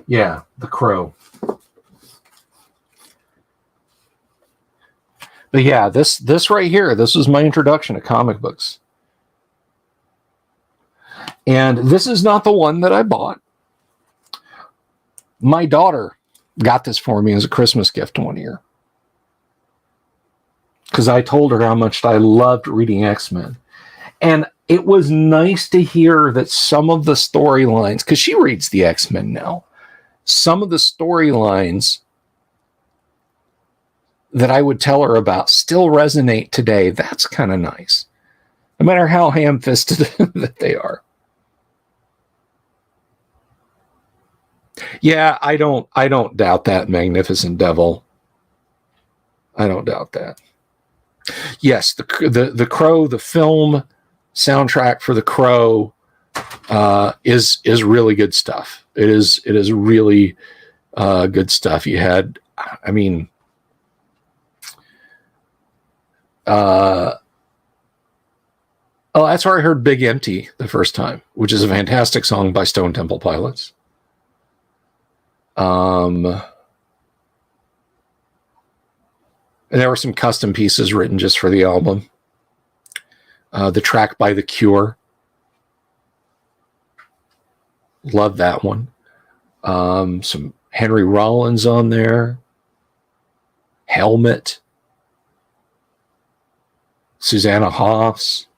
Yeah, The Crow. But yeah, this right here, this was my introduction to comic books. And this is not the one that I bought. My daughter got this for me as a Christmas gift one year, because I told her how much I loved reading X-Men. And it was nice to hear that some of the storylines, because she reads the X-Men now, some of the storylines that I would tell her about still resonate today. That's kind of nice, no matter how ham-fisted that they are. Yeah, I don't doubt that, Magnificent Devil. I don't doubt that. Yes, the Crow, the film soundtrack for the Crow is really good stuff. It is really good stuff. You had, I mean, oh, that's where I heard Big Empty the first time, which is a fantastic song by Stone Temple Pilots. And there were some custom pieces written just for the album. The track by The Cure. Love that one. Some Henry Rollins on there. Helmet. Susanna Hoffs.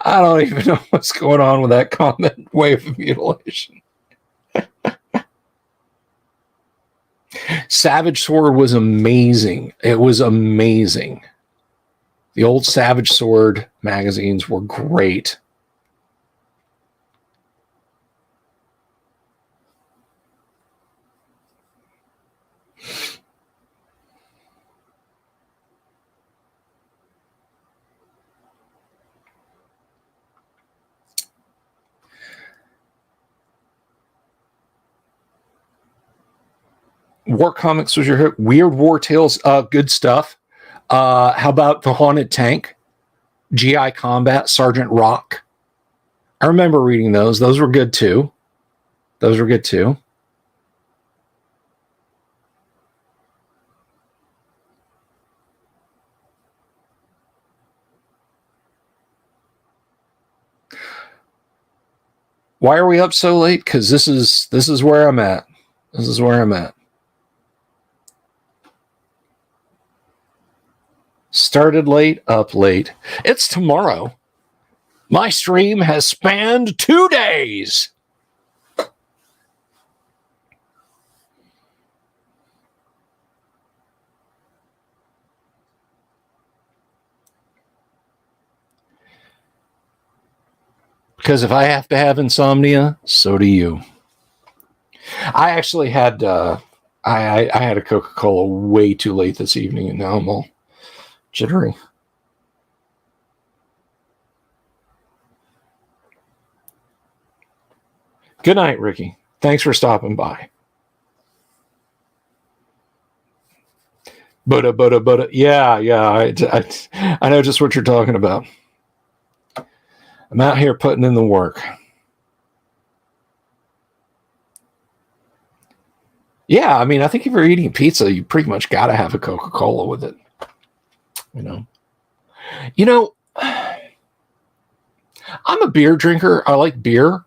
I don't even know what's going on with that comment. Wave of mutilation. Savage Sword was amazing. It was amazing. The old Savage Sword magazines were great. War Comics was your hit. Weird War Tales, good stuff. How about The Haunted Tank? GI Combat, Sergeant Rock. I remember reading those. Those were good too. Why are we up so late? Because this is where I'm at. This is where I'm at. Started late, up late. It's tomorrow. My stream has spanned 2 days. Because if I have to have insomnia, so do you. I actually had I had a Coca-Cola way too late this evening, and now I'm all jittery. Good night, Ricky. Thanks for stopping by. Buddha. Yeah. I know just what you're talking about. I'm out here putting in the work. Yeah, I mean, I think if you're eating pizza, you pretty much got to have a Coca-Cola with it. You know, I'm a beer drinker. I like beer.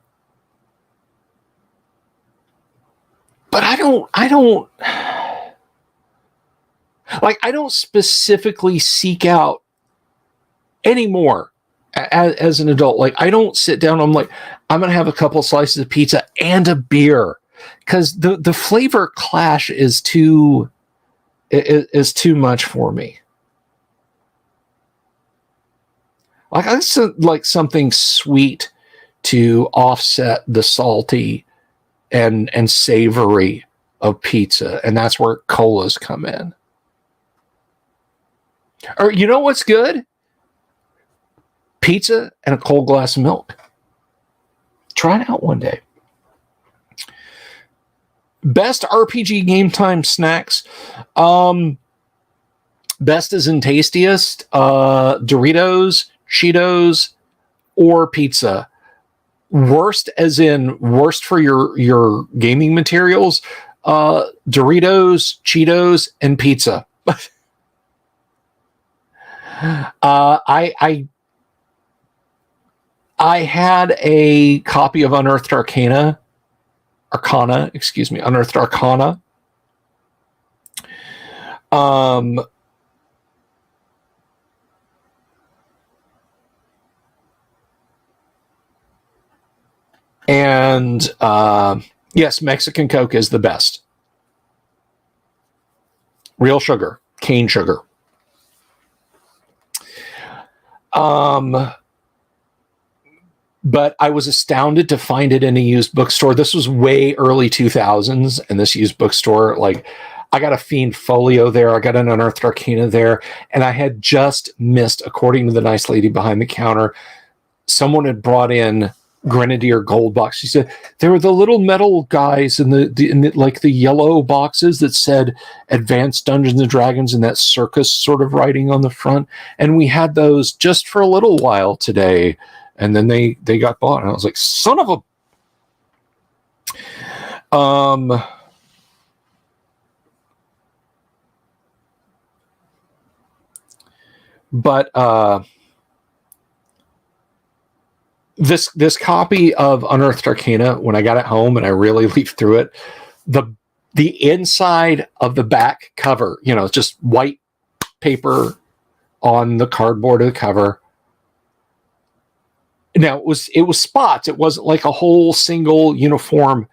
But I don't specifically seek out anymore as an adult. Like, I don't sit down. I'm like, I'm going to have a couple slices of pizza and a beer, because the flavor clash is too much for me. Like, I just like something sweet to offset the salty and savory of pizza, and that's where colas come in. Or, you know what's good? Pizza and a cold glass of milk. Try it out one day. Best RPG game time snacks. Best as in tastiest. Doritos, Cheetos, or pizza. Worst as in worst for your gaming materials. Doritos, Cheetos, and pizza. I had a copy of Unearthed Arcana. Unearthed Arcana. And yes, Mexican Coke is the best. Real sugar, cane sugar. But I was astounded to find it in a used bookstore. This was way early 2000s, and this used bookstore, like, I got a Fiend Folio there, I got an Unearthed Arcana there, and I had just missed, according to the nice lady behind the counter, someone had brought in Grenadier Gold box. She said there were the little metal guys in the like the yellow boxes that said Advanced Dungeons and Dragons and that circus sort of writing on the front, and we had those just for a little while today, and then they got bought, and I was like, son of a but this copy of Unearthed Arcana, when I got it home and I really leafed through it, the inside of the back cover, you know, it's just white paper on the cardboard of the cover. Now it was spots. It wasn't like a whole single uniform,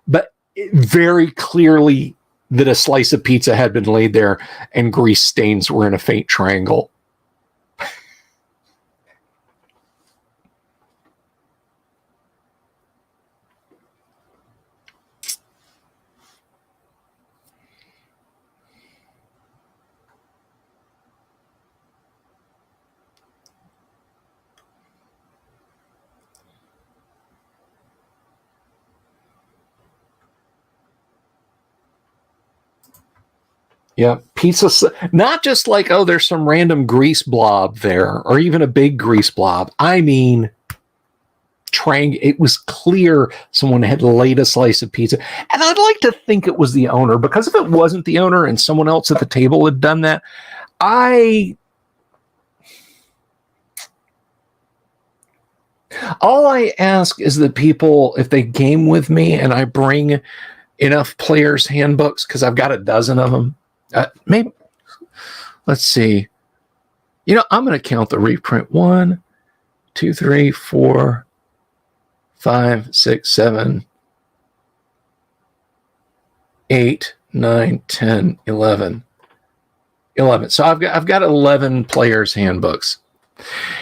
but very clearly that a slice of pizza had been laid there and grease stains were in a faint triangle. Yeah, pizza, not just like, oh, there's some random grease blob there, or even a big grease blob. I mean, it was clear someone had laid a slice of pizza. And I'd like to think it was the owner, because if it wasn't the owner and someone else at the table had done that, all I ask is that people, if they game with me and I bring enough players' handbooks, because I've got a dozen of them, maybe, let's see. You know, I'm going to count the reprint. 1, 2, 3, 4, 5, 6, 7, 8, 9, 10, 11. 11. So I've got 11 players' handbooks.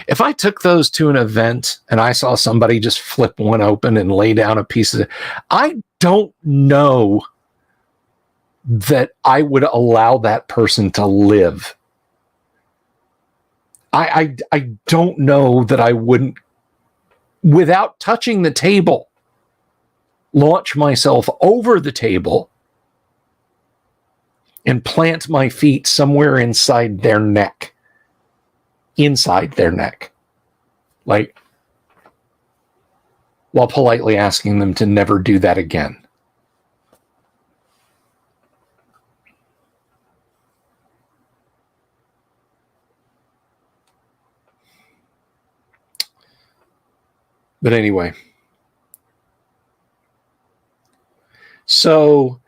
If I took those to an event and I saw somebody just flip one open and lay down a piece of it, I don't know that I would allow that person to live. I don't know that I wouldn't, without touching the table, launch myself over the table and plant my feet somewhere inside their neck. Like, while politely asking them to never do that again. But anyway, so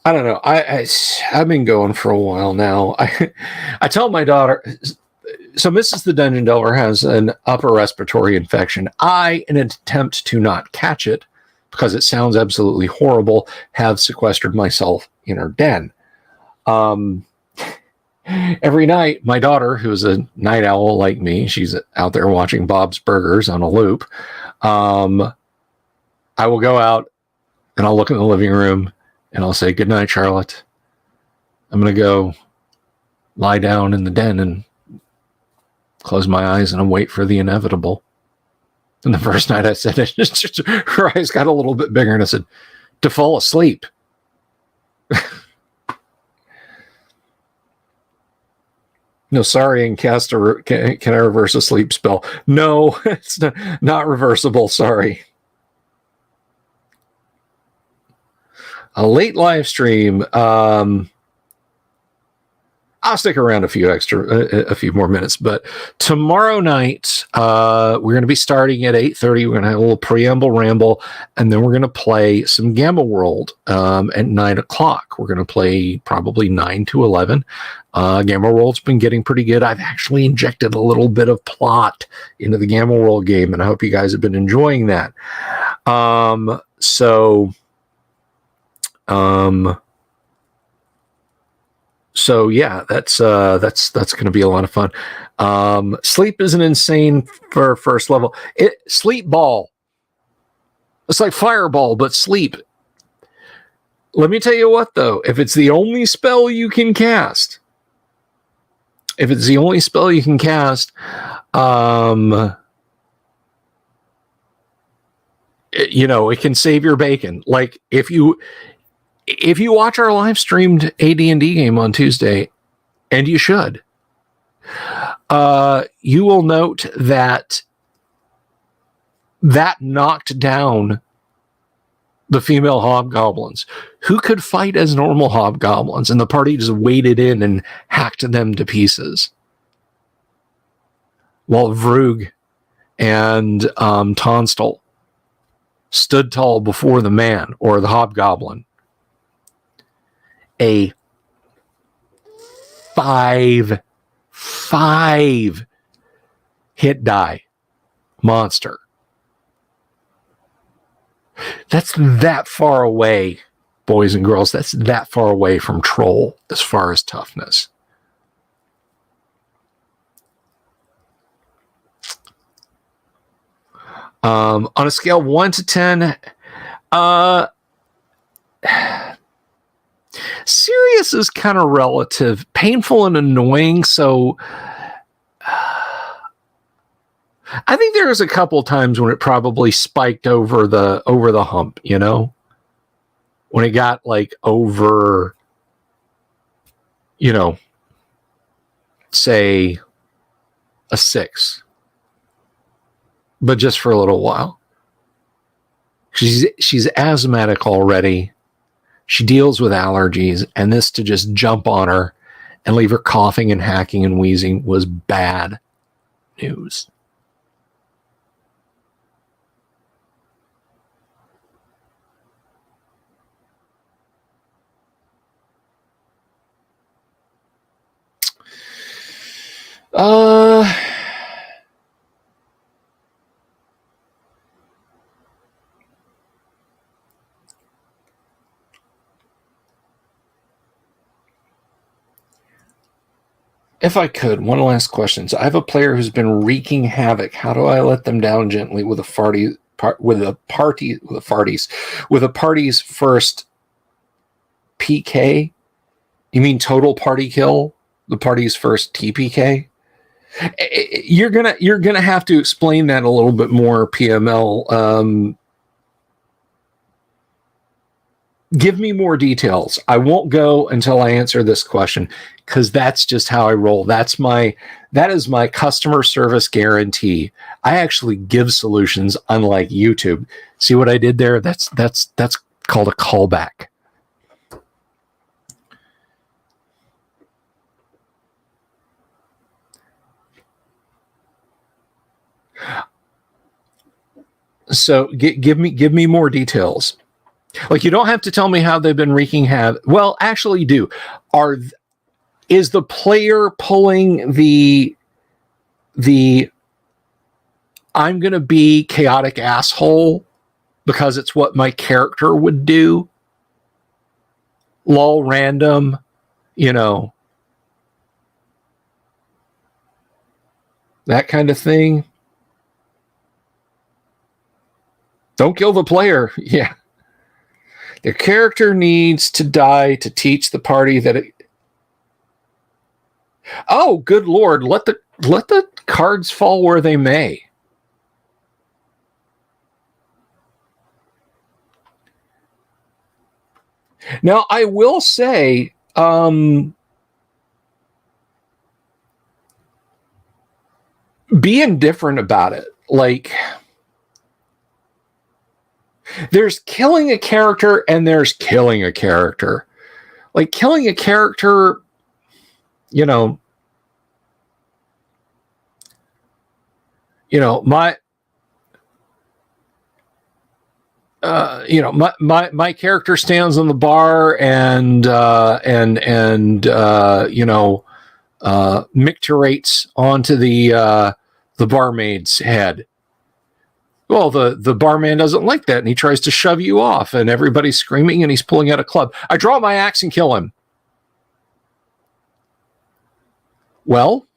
I don't know. I've been going for a while now. I tell my daughter, so Mrs. the Dungeon Delver has an upper respiratory infection. In an attempt to not catch it, because it sounds absolutely horrible, have sequestered myself in her den. Every night, my daughter, who's a night owl like me, she's out there watching Bob's Burgers on a loop. I will go out and I'll look in the living room and I'll say, "Good night, Charlotte. I'm going to go lie down in the den and close my eyes and wait for the inevitable." And the first night I said it, her eyes got a little bit bigger and I said, "To fall asleep." No, sorry, and can I reverse a sleep spell? No, it's not reversible, sorry. A late live stream. I'll stick around a few more minutes, but tomorrow night we're going to be starting at 8:30. We're going to have a little preamble ramble, and then we're going to play some Gamma World at 9 o'clock. We're going to play probably 9 to 11. Gamma World's been getting pretty good. I've actually injected a little bit of plot into the Gamma World game, and I hope you guys have been enjoying that. So So yeah, that's going to be a lot of fun. Sleep is an insane for first level. Sleep ball. It's like fireball, but sleep. Let me tell you what, though, if it's the only spell you can cast, it can save your bacon. Like if you watch our live streamed AD&D game on Tuesday, and you should, you will note that knocked down the female hobgoblins who could fight as normal hobgoblins, and the party just waded in and hacked them to pieces. While Vroog and Tonstal stood tall before the man or the hobgoblin. A five hit die monster. That's that far away, boys and girls. That's that far away from Troll as far as toughness. On a scale of 1 to 10, serious is kind of relative, painful and annoying. So I think there was a couple times when it probably spiked over the hump, when it got like over, say a 6, but just for a little while. She's asthmatic already. She deals with allergies, and this to just jump on her and leave her coughing and hacking and wheezing was bad news. If I could, one last question. So I have a player who's been wreaking havoc. How do I let them down gently with a party's first PK? You mean total party kill? The party's first TPK? You're gonna have to explain that a little bit more, PML. Give me more details. I won't go until I answer this question, because that's just how I roll. That is my customer service guarantee. I actually give solutions, unlike YouTube. See what I did there? That's called a callback. So give me more details. Like, you don't have to tell me how they've been wreaking havoc. Well, actually, do. Is the player pulling the I'm going to be chaotic asshole because it's what my character would do? Lol, random, that kind of thing. Don't kill the player. Yeah. The character needs to die to teach the party that it... Oh, good Lord. Let the cards fall where they may. Now, I will say, be indifferent about it. Like, there's killing a character and there's killing a character. Like, killing a character, my character stands on the bar and micturates onto the barmaid's head. Well, the barman doesn't like that, and he tries to shove you off, and everybody's screaming, and he's pulling out a club. I draw my axe and kill him. Well,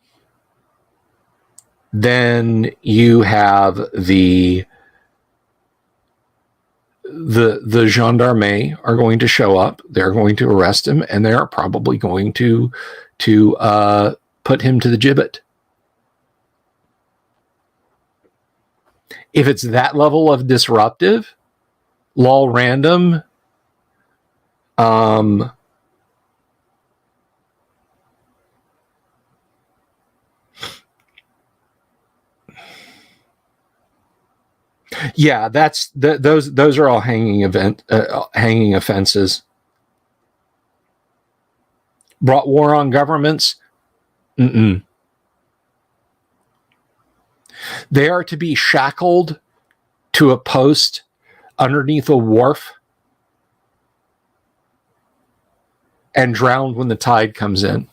then you have the gendarme are going to show up. They're going to arrest him, and they are probably going to put him to the gibbet. If it's that level of disruptive, lol random, yeah, that's those are all hanging offenses. Brought war on governments. Mm-mm. They are to be shackled to a post underneath a wharf and drowned when the tide comes in.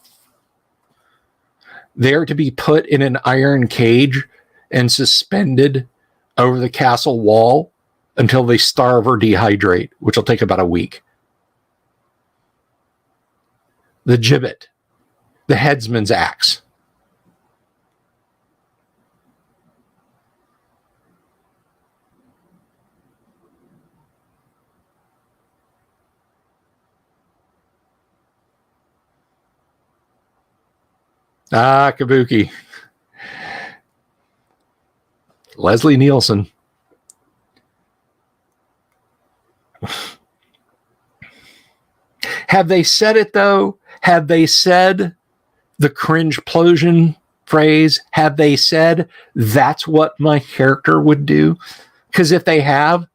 They are to be put in an iron cage and suspended over the castle wall until they starve or dehydrate, which will take about a week. The gibbet, the headsman's axe. Ah, Kabuki. Leslie Nielsen. Have they said it, though? Have they said the cringe-plosion phrase? Have they said that's what my character would do? Because if they have,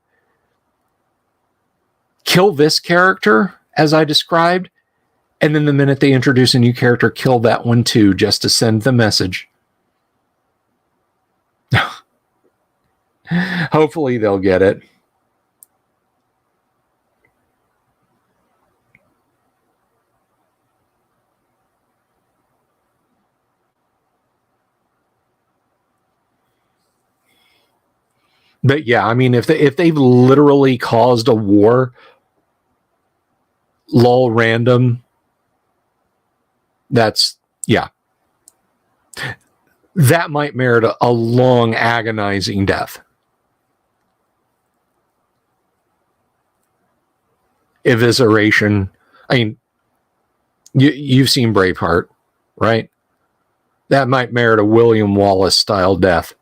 kill this character, as I described, and then the minute they introduce a new character, kill that one too, just to send the message. Hopefully they'll get it. But yeah, I mean, if they've literally caused a war, lol random, that's, yeah. That might merit a long, agonizing death. Evisceration. I mean, you've seen Braveheart, right? That might merit a William Wallace style death.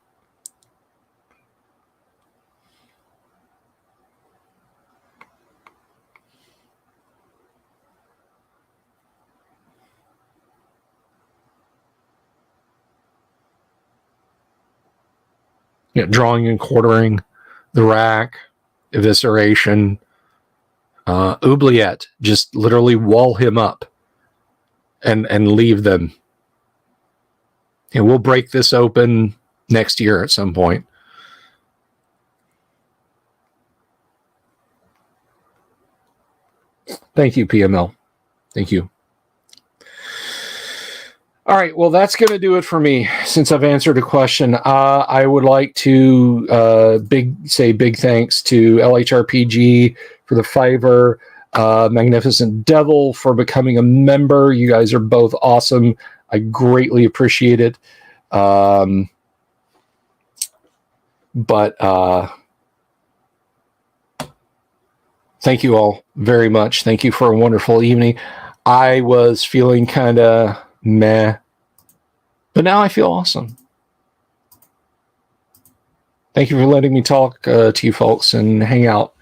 You know, drawing and quartering, the rack, evisceration, oubliette, just literally wall him up and leave them. And we'll break this open next year at some point. Thank you, PML. Thank you. All right, well, that's going to do it for me. Since I've answered a question, I would like to say big thanks to LHRPG for the Fiverr, Magnificent Devil for becoming a member. You guys are both awesome. I greatly appreciate it. But thank you all very much. Thank you for a wonderful evening. I was feeling kind of meh, but now I feel awesome. Thank you for letting me talk to you folks and hang out.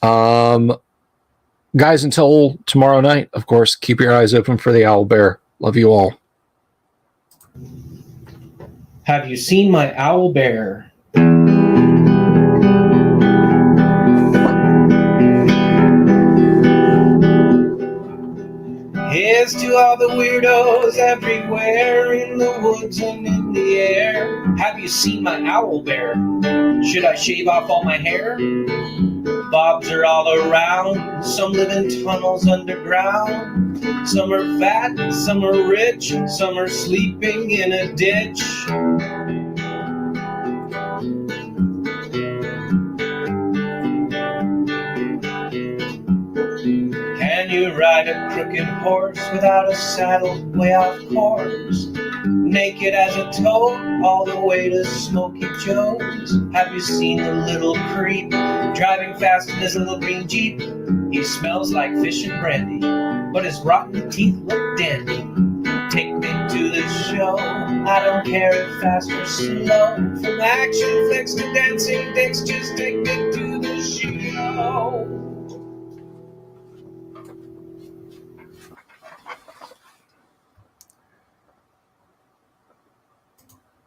Guys, until tomorrow night, of course, keep your eyes open for the owl bear. Love you all. Have you seen my owl bear? Here's to all the weirdos everywhere in the woods and in the air. Have you seen my owl bear? Should I shave off all my hair? Bobs are all around. Some live in tunnels underground. Some are fat, some are rich, some are sleeping in a ditch. Can you ride a crooked horse without a saddle way off course? naked as a toad, all the way to Smoky Joe's. Have you seen the little creep driving fast in his little green Jeep? He smells like fish and brandy, but his rotten teeth look dandy. Take me to the show, I don't care if fast or slow. From action flicks to dancing dicks, just take me